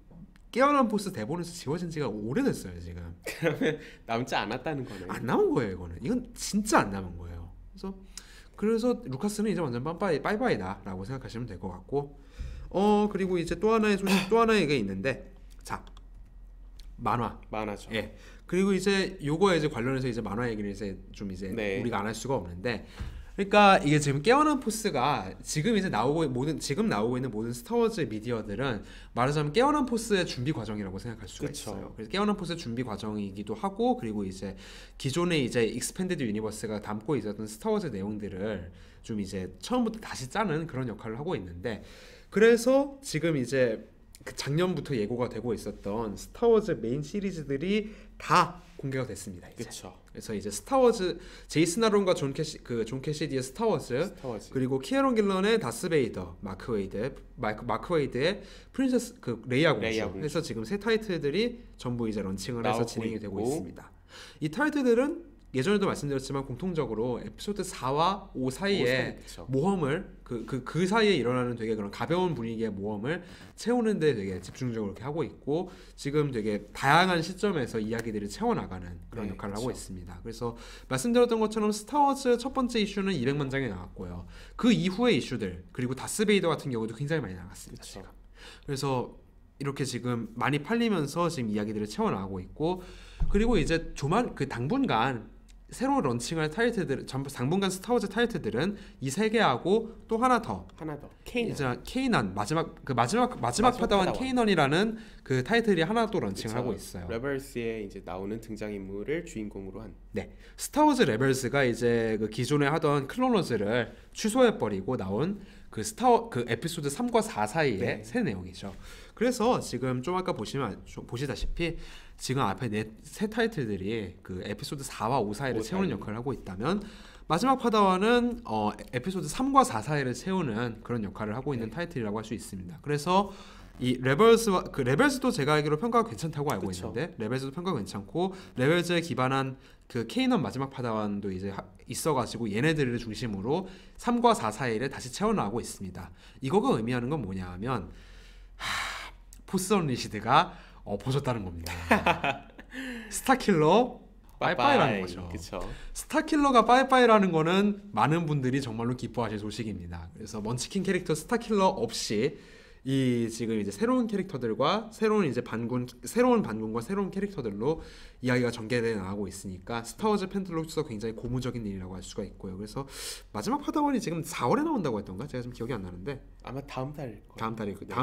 Speaker 1: 깨어난 포스 대본에서 지워진 지가 오래됐어요 지금.
Speaker 2: 그러면 남지 않았다는 거네.
Speaker 1: 안 남은 거예요 이거는. 이건 진짜 안 남은 거예요. 그래서 그래서 루카스는 이제 완전 빠이빠이다라고 생각하시면 될 것 같고, 그리고 이제 또 하나의 소식, 또 하나의 게 있는데, 자,
Speaker 2: 만화죠.
Speaker 1: 예. 그리고 이제 요거에 이제 관련해서 이제 만화 얘기를 이제 좀 이제
Speaker 2: 네.
Speaker 1: 우리가 안 할 수가 없는데, 그러니까 이게 지금 깨어난 포스가 지금 이제 지금 나오고 있는 모든 스타워즈 미디어들은 말하자면 깨어난 포스의 준비 과정이라고 생각할 수가
Speaker 2: 그쵸.
Speaker 1: 있어요. 그래서 깨어난 포스의 준비 과정이기도 하고, 그리고 이제 기존의 이제 익스펜디드 유니버스가 담고 있었던 스타워즈 내용들을 좀 이제 처음부터 다시 짜는 그런 역할을 하고 있는데, 그래서 지금 이제 그 작년부터 예고가 되고 있었던 스타워즈 메인 시리즈들이 다 공개가 됐습니다. 이제.
Speaker 2: 그렇죠.
Speaker 1: 그래서 이제 스타워즈 제이슨 아론과 존 캐시디의 스타워즈, 그리고 키에론 길런의 다스베이더, 마크 웨이드의 프린세스 레이아 공주 해서 지금 세 타이틀들이 전부 이제 런칭을 해서 진행이 되고 있습니다. 이 타이틀들은 예전에도 말씀드렸지만 공통적으로 에피소드 4와 5 사이에 모험을 그 사이에 일어나는 되게 그런 가벼운 분위기의 모험을 채우는데 되게 집중적으로 이렇게 하고 있고, 지금 되게 다양한 시점에서 이야기들을 채워나가는 그런 역할을 하고 있습니다. 그래서 말씀드렸던 것처럼 스타워즈 첫 번째 이슈는 200만 장이 나왔고요. 그 이후의 이슈들, 그리고 다스베이더 같은 경우도 굉장히 많이 나갔습니다. 지금. 그래서 이렇게 지금 많이 팔리면서 지금 이야기들을 채워나가고 있고, 그리고 이제 당분간 새로 런칭할 타이틀들, 당분간 스타워즈 타이틀들은 이 세 개하고 또 하나 더 케이난 마지막 파다완 케이넌이라는 그 타이틀이 하나 또 런칭을 하고 있어요.
Speaker 2: 레벨스에 이제 나오는 등장인물을 주인공으로 한.
Speaker 1: 네, 스타워즈 레벨스가 이제 그 기존에 하던 클로너즈를 취소해버리고 나온 그 에피소드 3과 4 사이의 새 내용이죠. 그래서 지금 좀 아까 보시다시피 지금 앞에 세 타이틀들이 그 에피소드 4와 5 사이를 채우는 역할을 하고 있다면, 마지막 파다완은 에피소드 3과 4 사이를 채우는 그런 역할을 하고 있는 타이틀이라고 할 수 있습니다. 그래서 이 레벨스도 제가 알기로 평가가 괜찮다고 알고 있는데, 레벨스도 평가가 괜찮고, 레벨즈에 기반한 그 케이넌 마지막 파다완도 이제 있어가지고 얘네들을 중심으로 3과 4 사이를 다시 채워나가고 있습니다. 이거가 의미하는 건 뭐냐 하면 포스 언리시드가 보셨다는 겁니다. 스타킬러 빠이빠이라는 거죠.
Speaker 2: 그쵸.
Speaker 1: 스타킬러가 빠이빠이라는 거는 많은 분들이 정말로 기뻐하실 소식입니다. 그래서 먼치킨 캐릭터 스타킬러 없이 이 지금 이제 새로운 캐릭터들과 새로운 반군과 새로운 캐릭터들로 이야기가 전개돼 나가고 있으니까 스타워즈 팬들로서 굉장히 고무적인 일이라고 할 수가 있고요. 그래서 마지막 파다원이 지금 4월에 나온다고 했던가? 제가 지금 기억이 안 나는데
Speaker 2: 아마 다음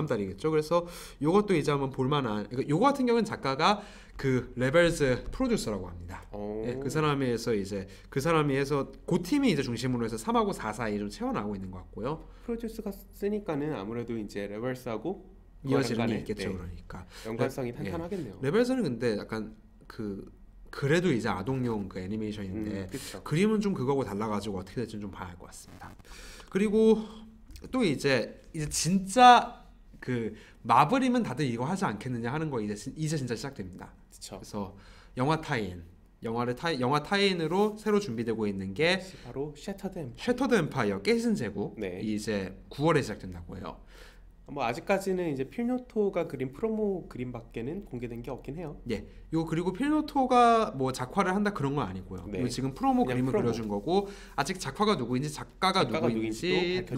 Speaker 1: 달이겠죠. 그래서 요것도 이제 한번 볼만한, 요거 같은 경우는 작가가 그 레벨즈 프로듀서라고 합니다. 예, 그 사람이 해서 그 팀이 이제 중심으로 해서 3하고 4 사이 좀 채워나가고 있는 것 같고요.
Speaker 2: 프로듀스가 쓰니까는 아무래도 이제 레벨스하고
Speaker 1: 이어지는 게 있겠죠. 그러니까
Speaker 2: 연관성이 탄탄하겠네요.
Speaker 1: 레벨즈는 근데 약간 그래도 이제 아동용 그 애니메이션인데 그림은 좀 그거하고 달라가지고 어떻게 될지는 좀 봐야 할 것 같습니다. 그리고 또 이제 진짜 그 마블이면 다들 이거 하지 않겠느냐 하는 거 이제 진짜 시작됩니다. 그래서 영화 타인으로 새로 준비되고 있는 게
Speaker 2: 바로
Speaker 1: 셔터드 엠파이어 깨진 제국이 이제 9월에 시작된다고 해요.
Speaker 2: 뭐 아직까지는 이제 필노토가 그린 프로모 그림밖에는 공개된 게 없긴 해요.
Speaker 1: 예. 그리고 필노토가 뭐 작화를 한다 그런 건 아니고요. 지금 프로모 그림을 그려준 거고, 아직 작가가 누구인지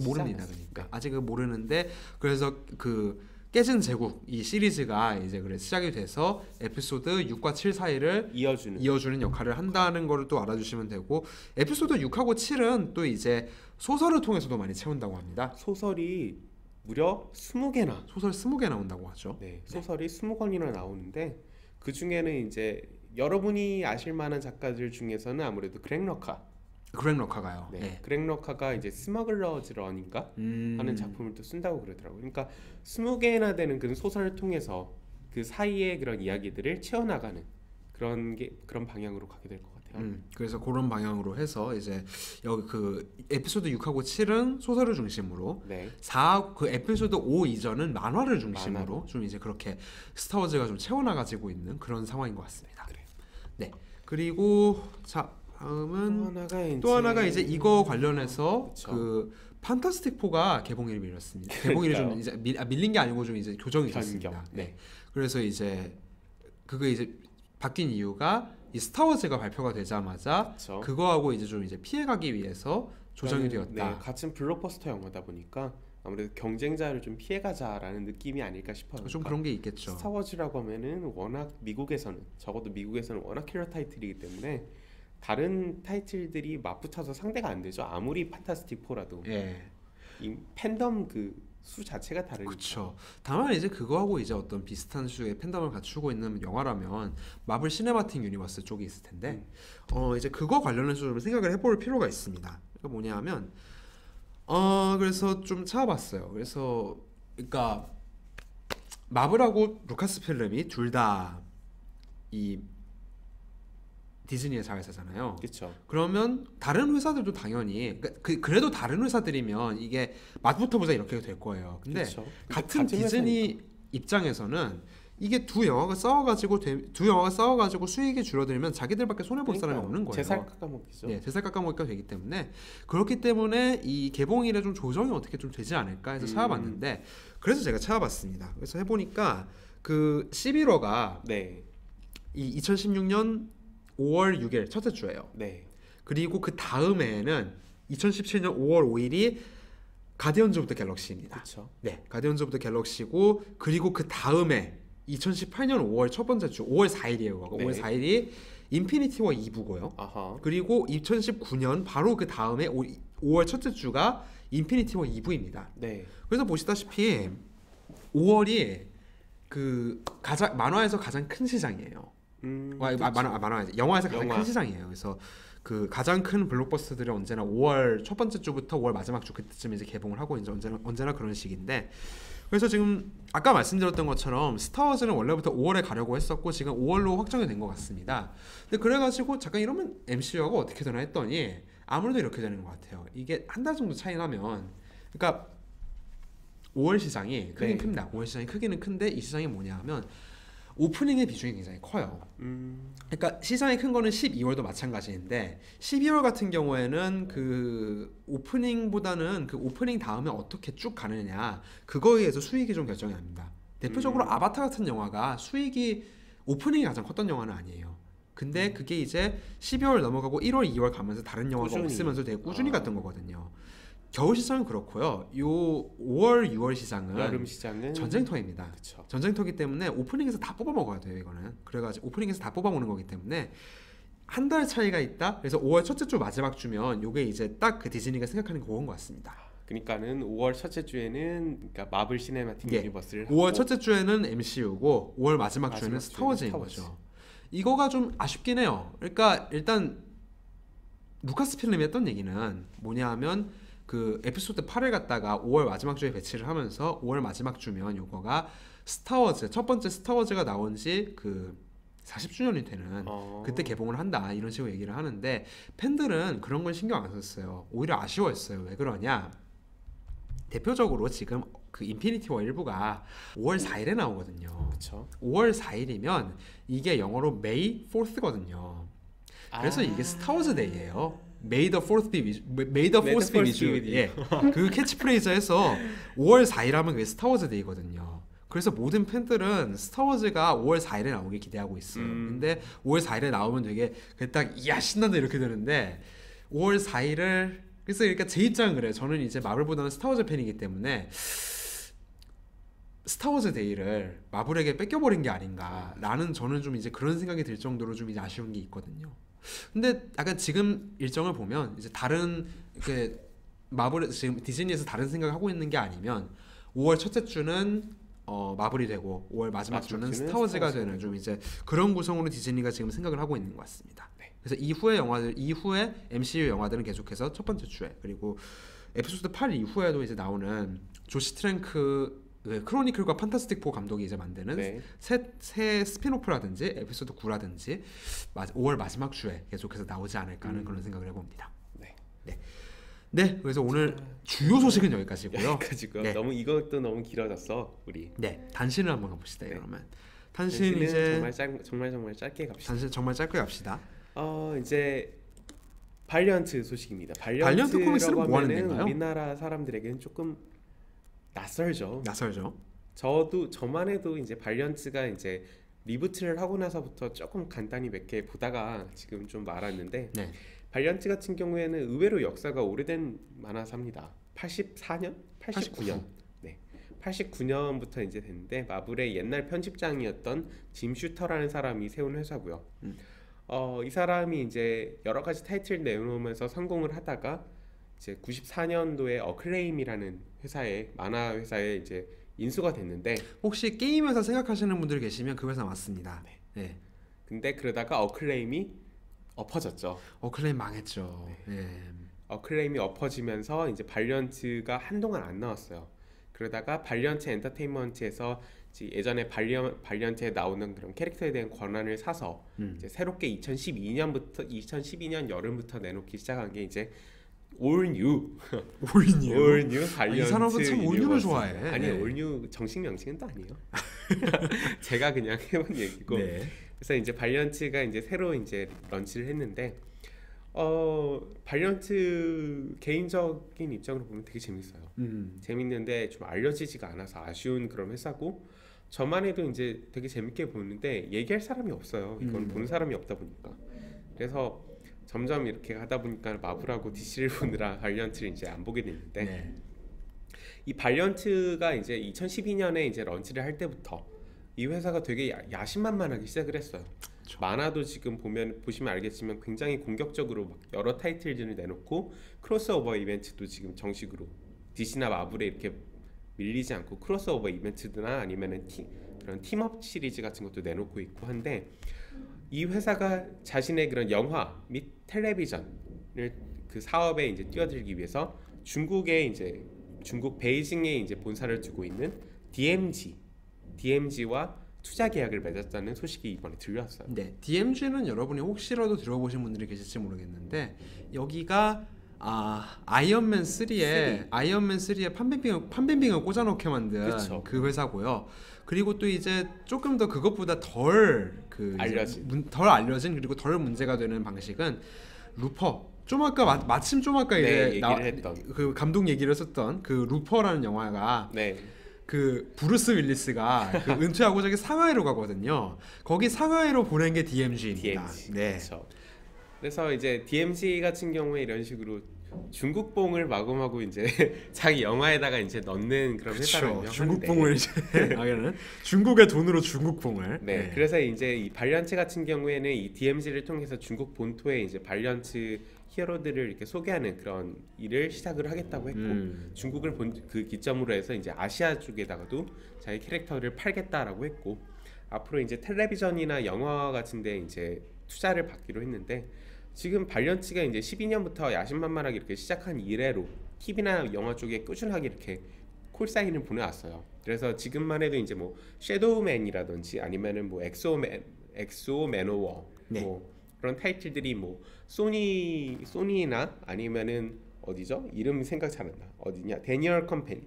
Speaker 1: 모릅니다. 그러니까 아직은 모르는데, 그래서 그 깨진 제국 이 시리즈가 이제 시작이 돼서 에피소드 6과 7 사이를 이어주는 역할을 한다는 거를 또 알아주시면 되고, 에피소드 6하고 7은 또 이제 소설을 통해서도 많이 채운다고 합니다.
Speaker 2: 소설이 무려 20개나
Speaker 1: 소설 20개 나온다고 하죠.
Speaker 2: 소설이 20권이나 나오는데, 그 중에는 이제 여러분이 아실 만한 작가들 중에서는 아무래도 그렉 러카가요. 그렉 러카가 이제 스머글러즈 런인가 하는 작품을 또 쓴다고 그러더라고요. 그러니까 20개나 되는 그 소설을 통해서 그 사이에 그런 이야기들을 채워나가는 그런 방향으로 가게 될 것 같아요.
Speaker 1: 그래서 그런 방향으로 해서 이제 여기 그 에피소드 6하고 7은 소설을 중심으로, 그 에피소드 5 이전은 만화를 중심으로 좀 이제 그렇게 스타워즈가 좀 채워나가지고 있는 그런 상황인 것 같습니다. 네. 그리고 다음은 또 하나가 이제 이거 관련해서 그 판타스틱 4가 개봉일이 밀렸습니다. 개봉일이 좀 이제 밀린 게 아니고 좀 이제 교정이 있었습니다. 그래서 이제 그게 이제 바뀐 이유가 이 스타워즈가 발표가 되자마자 그거하고 이제 좀 이제 피해가기 위해서 조정이
Speaker 2: 그러니까는,
Speaker 1: 되었다.
Speaker 2: 네, 같은 블록버스터 영화다 보니까 아무래도 경쟁자를 좀 피해가자라는 느낌이 아닐까 싶어요.
Speaker 1: 좀
Speaker 2: 그러니까
Speaker 1: 그런 게 있겠죠.
Speaker 2: 스타워즈라고 하면은 워낙 미국에서는 적어도 미국에서는 워낙 킬러 타이틀이기 때문에 다른 타이틀들이 맞붙어서 상대가 안 되죠. 아무리 판타스틱 포라도
Speaker 1: 예.
Speaker 2: 이 팬덤 그 수 자체가 다르니까.
Speaker 1: 그렇죠. 다만 이제 그거하고 이제 어떤 비슷한 수의 팬덤을 갖추고 있는 영화라면 마블 시네마틱 유니버스 쪽이 있을 텐데 이제 그거 관련해서 좀 생각을 해볼 필요가 있습니다. 그러니까 뭐냐면 그래서 좀 찾아봤어요. 그래서 그러니까 마블하고 루카스 필름이 둘 다 이 디즈니의 자회사잖아요.
Speaker 2: 그렇죠.
Speaker 1: 그러면 다른 회사들도 당연히 그래도 다른 회사들이면 이게 맛부터 보자 이렇게 될 거예요. 근데
Speaker 2: 그쵸.
Speaker 1: 같은
Speaker 2: 같은
Speaker 1: 디즈니 입장에서는 이게 두 영화가 싸워가지고 수익이 줄어들면 자기들밖에 손해 볼 사람이 없는 거예요.
Speaker 2: 제살 깎아먹기죠.
Speaker 1: 네, 제살 깎아먹기가 되기 때문에 그렇기 때문에 이 개봉일에 좀 조정이 어떻게 좀 되지 않을까 해서 찾아봤는데 그래서 제가 찾아봤습니다. 그래서 해보니까 그 11화가
Speaker 2: 네.
Speaker 1: 이 2016년 5월 6일 첫째 주예요.
Speaker 2: 네.
Speaker 1: 그리고 그 다음에는 2017년 5월 5일이 가디언즈 오브 더 갤럭시입니다.
Speaker 2: 그렇죠.
Speaker 1: 네, 가디언즈 오브 더 갤럭시고 그리고 그 다음에 2018년 5월 첫 번째 주 5월 4일이에요.
Speaker 2: 네.
Speaker 1: 5월 4일이 인피니티 워 2부고요.
Speaker 2: 아하.
Speaker 1: 그리고 2019년 바로 그 다음에 5월 첫째 주가 인피니티 워 2부입니다.
Speaker 2: 네.
Speaker 1: 그래서 보시다시피 5월이 그 만화에서 가장 큰 시장이에요. 영화에서 가장 큰 시장이에요. 그래서 그 가장 큰 블록버스터들이 언제나 5월 첫 번째 주부터 5월 마지막 주 그때쯤 이제 개봉을 하고 이제 언제나 그런 식인데 그래서 지금 아까 말씀드렸던 것처럼 스타워즈는 원래부터 5월에 가려고 했었고 지금 5월로 확정이 된 것 같습니다. 근데 그래가지고 잠깐 이러면 MCU하고 어떻게 되나 했더니 아무래도 이렇게 되는 것 같아요. 이게 한 달 정도 차이 나면 그러니까 5월 시장이 크긴 큽니다. 5월 시장이 크기는 큰데 이 시장이 뭐냐 하면 오프닝의 비중이 굉장히 커요. 그러니까 시장이 큰 거는 12월도 마찬가지인데 12월 같은 경우에는 그 오프닝보다는 그 오프닝 다음에 어떻게 쭉 가느냐 그거에 의해서 수익이 좀 결정이 납니다. 대표적으로 아바타 같은 영화가 수익이 오프닝이 가장 컸던 영화는 아니에요. 근데 그게 이제 12월 넘어가고 1월, 2월 가면서 다른 영화가 없으면서 되게 꾸준히 갔던 거거든요. 겨울 시장은 그렇고요. 요 5월, 6월 시장은
Speaker 2: 여름 시장은
Speaker 1: 전쟁터입니다.
Speaker 2: 그쵸.
Speaker 1: 전쟁터기 때문에 오프닝에서 다 뽑아 먹어야 돼요. 이거는 그래가지고 오프닝에서 다 뽑아 먹는 거기 때문에 한 달 차이가 있다. 그래서 5월 첫째 주 마지막 주면 요게 이제 딱 그 디즈니가 생각하는 그건 것 같습니다.
Speaker 2: 그러니까는 5월 첫째 주에는 그러니까 마블 시네마틱 유니버스를
Speaker 1: 5월
Speaker 2: 하고
Speaker 1: 첫째 주에는 MCU고 5월 마지막 주에는 스타워즈인
Speaker 2: 스타워즈.
Speaker 1: 거죠. 이거가 좀 아쉽긴 해요. 그러니까 일단 루카스 필름이 했던 얘기는 뭐냐 하면 그 에피소드 8을 갖다가 5월 마지막 주에 배치를 하면서 5월 마지막 주면 요거가 스타워즈 첫 번째 스타워즈가 나온 지 그 40주년이 되는 그때 개봉을 한다 이런 식으로 얘기를 하는데 팬들은 그런 건 신경 안 썼어요. 오히려 아쉬워했어요. 왜 그러냐? 대표적으로 지금 그 인피니티 워 1부가 5월 4일에 나오거든요.
Speaker 2: 그렇죠.
Speaker 1: 5월 4일이면 이게 영어로 May 4th거든요. 그래서 이게 스타워즈 데이예요. May the 4th be with you. 예. 그 캐치프레이즈에서 5월 4일 하면 그게 스타워즈 데이거든요. 그래서 모든 팬들은 스타워즈가 5월 4일에 나오길 기대하고 있어요. 근데 5월 4일에 나오면 되게 딱 이야 신난다 이렇게 되는데 5월 4일을 그래서 그러니까 제 입장은 그래요. 저는 이제 마블보다는 스타워즈 팬이기 때문에 스타워즈 데이를 마블에게 뺏겨버린 게 아닌가라는 저는 좀 이제 그런 생각이 들 정도로 좀 이제 아쉬운 게 있거든요. 근데 약간 지금 일정을 보면 이제 다른 그 마블 지금 디즈니에서 다른 생각을 하고 있는 게 아니면 5월 첫째 주는 마블이 되고 5월 마지막 주는 스타워즈가 되는 좀 이제 그런 구성으로 디즈니가 지금 생각을 하고 있는 것 같습니다.
Speaker 2: 네.
Speaker 1: 그래서 이후에 MCU 영화들은 계속해서 첫 번째 주에 그리고 에피소드 8 이후에도 이제 나오는 조시 트랭크 크로니클과 판타스틱 4 감독이 이제 만드는 새 스핀오프라든지 에피소드 9라든지 5월 마지막 주에 계속해서 나오지 않을까 하는 그런 생각을 해봅니다. 네, 그래서 오늘 주요 소식은 여기까지고요.
Speaker 2: 여기까지고요.
Speaker 1: 네.
Speaker 2: 너무 이것도 너무 길어졌어 우리.
Speaker 1: 네, 단신을 한번 가봅시다.
Speaker 2: 네.
Speaker 1: 그러면 단신 이제
Speaker 2: 정말 짧게 갑시다.
Speaker 1: 단신 정말 짧게 갑시다.
Speaker 2: 이제 발리언트 소식입니다.
Speaker 1: 발리언트 코믹스는 뭐 하는 데인가요?
Speaker 2: 우리나라 사람들에게는 조금 낯설죠. 저만 해도 이제 발리언트가 이제 리부트를 하고 나서부터 조금 간단히 몇 개 보다가 지금 좀 말았는데
Speaker 1: 네.
Speaker 2: 발리언트 같은 경우에는 의외로 역사가 오래된 만화사입니다. 84년, 89년. 네. 89년부터 이제 됐는데 마블의 옛날 편집장이었던 짐 슈터라는 사람이 세운 회사고요. 이 사람이 이제 여러 가지 타이틀 내놓으면서 성공을 하다가 이제 94년도에 어클레임이라는 회사에 만화 회사에 이제 인수가 됐는데
Speaker 1: 혹시 게임 회사 생각하시는 분들 계시면 그 회사 맞습니다. 네.
Speaker 2: 근데 그러다가 어클레임이 엎어졌죠.
Speaker 1: 어클레임 망했죠. 네.
Speaker 2: 어클레임이 엎어지면서 이제 발리언트가 한동안 안 나왔어요. 그러다가 발리언트 엔터테인먼트에서 예전에 발리언트에 나오는 그런 캐릭터에 대한 권한을 사서 이제 새롭게 2012년 여름부터 내놓기 시작한 게 이제 올뉴 발리언트.
Speaker 1: 이 사람은 참 올뉴를 좋아해.
Speaker 2: 아니 올뉴 정식 명칭은 또 아니에요. 제가 그냥 해본 얘기고.
Speaker 1: 네.
Speaker 2: 그래서 이제 발리언트가 이제 새로 이제 런치를 했는데 발리언트 개인적인 입장으로 보면 되게 재밌어요. 재밌는데 좀 알려지지가 않아서 아쉬운 그런 회사고 저만 해도 이제 되게 재밌게 보는데 얘기할 사람이 없어요. 이건 본 사람이 없다 보니까. 그래서 점점 이렇게 하다 보니까 마블하고 DC를 보느라 발리언트를 이제 안 보게 됐는데
Speaker 1: 네.
Speaker 2: 이 발리언트가 이제 2012년에 이제 런치를 할 때부터 이 회사가 되게 야심만만하게 시작을 했어요. 그렇죠. 만화도 지금 보시면 알겠지만 굉장히 공격적으로 막 여러 타이틀들을 내놓고 크로스오버 이벤트도 지금 정식으로 DC나 마블에 이렇게 밀리지 않고 크로스오버 이벤트나 아니면은 그런 팀업 시리즈 같은 것도 내놓고 있고 한데 이 회사가 자신의 그런 영화 및 텔레비전을 그 사업에 이제 뛰어들기 위해서 중국에 이제 중국 베이징에 이제 본사를 두고 있는 DMG와 투자 계약을 맺었다는 소식이 이번에 들려왔어요.
Speaker 1: 네, DMG는 여러분이 혹시라도 들어보신 분들이 계실지 모르겠는데 여기가 아이언맨 3에 판벤빙을 꽂아놓게 만든
Speaker 2: 그쵸.
Speaker 1: 그 회사고요. 그리고 또 이제 조금 더 그것보다 덜 알려진 그리고 덜 문제가 되는 방식은 루퍼. 좀 아까 마침 좀 아까
Speaker 2: 네,
Speaker 1: 이제 그 감독 얘기를 했었던 그 루퍼라는 영화가 그 브루스 윌리스가 그 은퇴하고 저기 상하이로 가거든요. 거기 상하이로 보낸 게 DMG입니다. 네.
Speaker 2: 그렇죠. 그래서 이제 DMG 같은 경우에 이런 식으로 중국봉을 마구마구 이제 자기 영화에다가 이제 넣는 그런 회사거든요.
Speaker 1: 중국봉을 이제 하기는 중국의 돈으로 중국봉을.
Speaker 2: 네. 그래서 이제 이 발리언트 같은 경우에는 이 DMG를 통해서 중국 본토에 이제 발리언트 히어로들을 이렇게 소개하는 그런 일을 시작을 하겠다고 했고 중국을 그 기점으로 해서 이제 아시아 쪽에다가도 자기 캐릭터를 팔겠다라고 했고 앞으로 이제 텔레비전이나 영화 같은데 이제 투자를 받기로 했는데 지금 발리언트가 이제 12년부터 야심만만하게 이렇게 시작한 이래로 TV나 영화 쪽에 꾸준하게 이렇게 콜사인을 보내왔어요. 그래서 지금만 해도 이제 뭐 섀도우맨이라든지 아니면은 뭐 엑소 매너워 뭐 그런 타이틀들이 뭐 소니나 아니면은 어디죠? 이름 생각 잘 안 나. 어디냐? 데니얼 컴퍼니.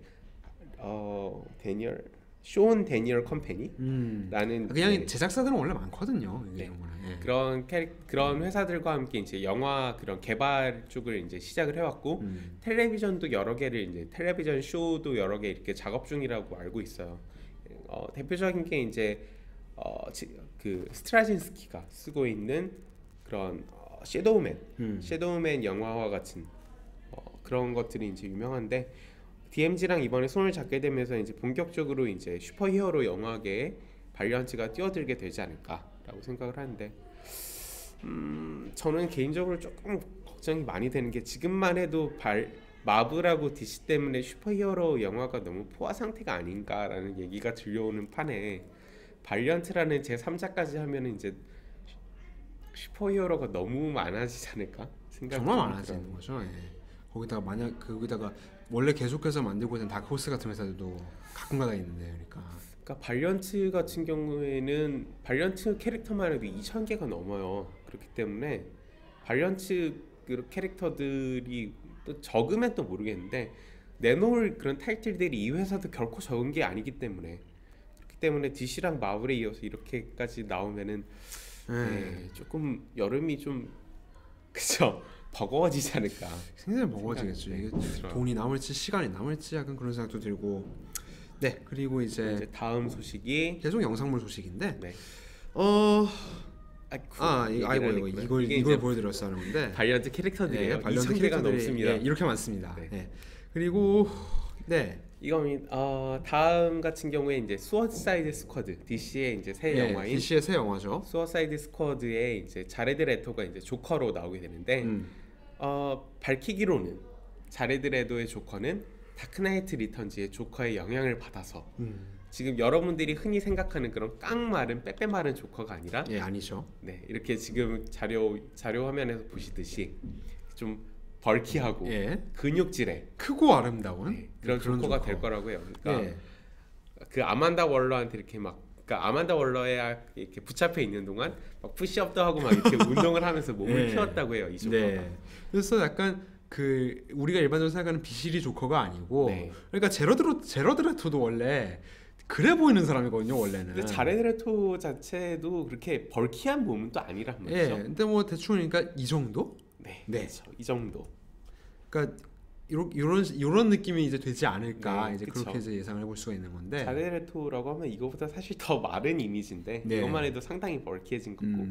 Speaker 2: 쇼온 데니얼 컴퍼니라는
Speaker 1: 그냥 제작사들은 원래 많거든요.
Speaker 2: 그런 회사들과 함께 이제 영화 그런 개발 쪽을 이제 시작을 해왔고 텔레비전도 여러 개를 이제 텔레비전 쇼도 여러 개 이렇게 작업 중이라고 알고 있어요. 대표적인 게 이제 그 스트라진스키가 쓰고 있는 그런 섀도우맨 영화와 같은 그런 것들이 이제 유명한데. DMG랑 이번에 손을 잡게 되면서 이제 본격적으로 이제 슈퍼히어로 영화계에 발리언트가 뛰어들게 되지 않을까라고 생각을 하는데 저는 개인적으로 조금 걱정이 많이 되는 게 지금만 해도 마블하고 DC 때문에 슈퍼히어로 영화가 너무 포화 상태가 아닌가라는 얘기가 들려오는 판에 발리언트라는 제3자까지 하면은 이제 슈퍼히어로가 너무 많아지지 않을까 생각이
Speaker 1: 정말 많아지는 거죠. 거기다가 원래 계속해서 만들고 있는 다크호스 같은 회사들도 가끔가다 있는데
Speaker 2: 그러니까 발리언트 같은 경우에는 발리언트 캐릭터만 해도 2,000개가 넘어요. 그렇기 때문에 발리언트 그 캐릭터들이 또 적으면 또 모르겠는데 내놓을 그런 타이틀들이 이 회사도 결코 적은 게 아니기 때문에 그렇기 때문에 DC랑 마블에 이어서 이렇게까지 나오면은 조금 여름이 좀 그쵸? 버거워지지 않을까.
Speaker 1: 굉장히 버거워지겠죠. 이게 돈이 남을지 시간이 남을지 약간 그런 생각도 들고. 네. 그리고 이제
Speaker 2: 다음 소식이
Speaker 1: 계속 영상물 소식인데. 아이고 이걸
Speaker 2: 이제
Speaker 1: 보여드렸어 하는 건데
Speaker 2: 발리언트 캐릭터들이에요.
Speaker 1: 발리언트
Speaker 2: 2,000개가
Speaker 1: 캐릭터들이
Speaker 2: 넘습니다.
Speaker 1: 이렇게 많습니다.
Speaker 2: 네.
Speaker 1: 네. 그리고 네.
Speaker 2: 이건 다음 같은 경우에 이제 수어사이드 스쿼드 DC의 이제 새 영화인
Speaker 1: DC의 새 영화죠.
Speaker 2: 수어사이드 스쿼드에 이제 자레드 레토가 이제 조커로 나오게 되는데 밝히기로는 자레드 레토의 조커는 다크나이트 리턴즈의 조커의 영향을 받아서 지금 여러분들이 흔히 생각하는 그런 깡마른 빼빼마른 조커가 아니라
Speaker 1: 아니죠.
Speaker 2: 네, 이렇게 지금 자료 화면에서 보시듯이 좀 벌키하고 근육질의
Speaker 1: 크고 아름다운
Speaker 2: 네, 그런 조커가 될 거라고요. 그러니까
Speaker 1: 예.
Speaker 2: 그 아만다 월러한테 이렇게 막 그러니까 아만다 월러에 이렇게 붙잡혀 있는 동안 막 푸시업도 하고 막 이렇게 운동을 하면서 몸을 키웠다고 해요, 이 조커가.
Speaker 1: 네. 그래서 약간 그 우리가 일반적으로 생각하는 비실이 조커가 아니고 그러니까 제러드 레토도 원래 그래 보이는 사람이거든요, 원래는.
Speaker 2: 근데 자레드 레토 자체도 그렇게 벌키한 몸은 또 아니란 말이죠.
Speaker 1: 근데 뭐 대충 그러니까 이 정도?
Speaker 2: 네. 그렇죠. 이 정도.
Speaker 1: 그러니까 이런 느낌이 이제 되지 않을까 이제
Speaker 2: 그쵸.
Speaker 1: 그렇게 이제 예상을 해볼 수가 있는 건데.
Speaker 2: 자레드 레토라고 하면 이거보다 사실 더 마른 이미지인데 이것만 해도 상당히 벌키해진 거고.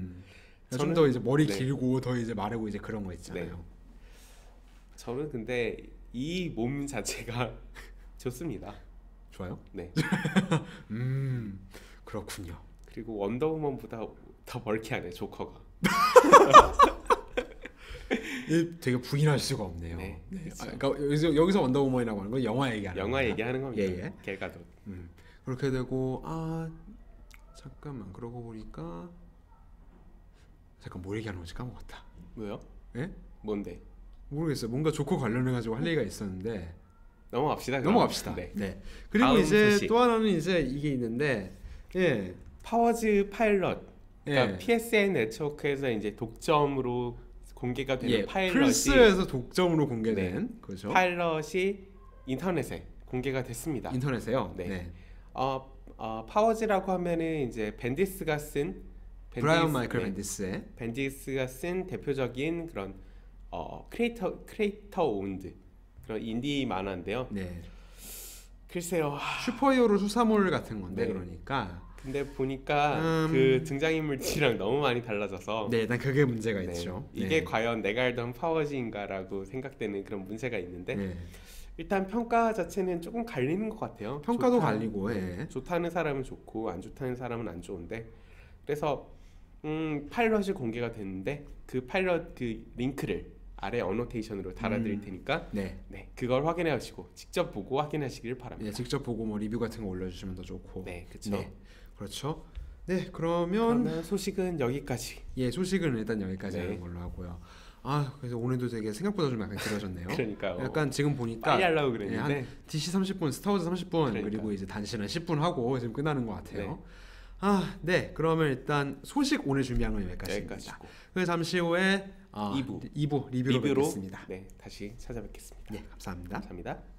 Speaker 1: 좀 더 이제 머리 길고 더 이제 마르고 이제 그런 거 있잖아요.
Speaker 2: 저는 근데 이 몸 자체가 좋습니다.
Speaker 1: 좋아요?
Speaker 2: 네.
Speaker 1: 그렇군요.
Speaker 2: 그리고 원더우먼보다 더 벌키하네 조커가.
Speaker 1: 되게 부인할 수가 없네요.
Speaker 2: 네, 그렇죠.
Speaker 1: 그러니까 여기서 원더우먼이라고 하는 건 영화
Speaker 2: 얘기하는 겁니다. 갤가도.
Speaker 1: 그렇게 되고 잠깐만 그러고 보니까 잠깐 뭘 얘기하는 건지 까먹었다.
Speaker 2: 뭐요?
Speaker 1: 예?
Speaker 2: 뭔데?
Speaker 1: 모르겠어요. 뭔가 조커 관련해 가지고 할 얘기가 있었는데
Speaker 2: 넘어갑시다.
Speaker 1: 네. 그리고 이제 소식. 또 하나는 이제 이게 있는데
Speaker 2: 파워즈 파일럿. 그러니까 PSN 네트워크에서 이제 독점으로 공개가 되는 파일럿이
Speaker 1: 플스에서 독점으로 공개된 그렇죠.
Speaker 2: 파일럿이 인터넷에 공개가 됐습니다.
Speaker 1: 인터넷에요.
Speaker 2: 네. 파워즈라고 하면은 이제 벤디스가 쓴
Speaker 1: 브라이언 마이클 벤디스의
Speaker 2: 벤디스가 쓴 대표적인 그런 크리에이터 오운드 그런 인디 만화인데요.
Speaker 1: 네.
Speaker 2: 글쎄요.
Speaker 1: 슈퍼히어로 수사물 같은 건데 그러니까.
Speaker 2: 근데 보니까 그 등장인물들이랑 너무 많이 달라져서
Speaker 1: 일단 그게 문제가 있죠.
Speaker 2: 이게 과연 내가 알던 파워즈인가라고 생각되는 그런 문제가 있는데 일단 평가 자체는 조금 갈리는 것 같아요.
Speaker 1: 평가도 갈리고
Speaker 2: 좋다는 사람은 좋고 안 좋다는 사람은 안 좋은데 그래서 파일럿이 공개가 됐는데 그 파일럿 그 링크를 아래 어노테이션으로 달아드릴 테니까 그걸 확인하시고 직접 보고 확인하시길 바랍니다.
Speaker 1: 직접 보고 뭐 리뷰 같은 거 올려주시면 더 좋고.
Speaker 2: 그렇죠.
Speaker 1: 그렇죠. 그러면
Speaker 2: 소식은 여기까지.
Speaker 1: 소식은 일단 여기까지 하는 걸로 하고요. 그래서 오늘도 되게 생각보다 좀 약간 길어졌네요.
Speaker 2: 그러니까요.
Speaker 1: 약간 지금 보니까
Speaker 2: 빨리 하려고 그랬는데
Speaker 1: 한 DC 30분, 스타워즈 30분 그리고 이제 단시는 10분 하고 지금 끝나는 것 같아요. 그러면 일단 소식 오늘 준비한 건 여기까지입니다. 그래서 잠시 후에 2부 리뷰로 뵙겠습니다.
Speaker 2: 다시 찾아뵙겠습니다.
Speaker 1: 감사합니다.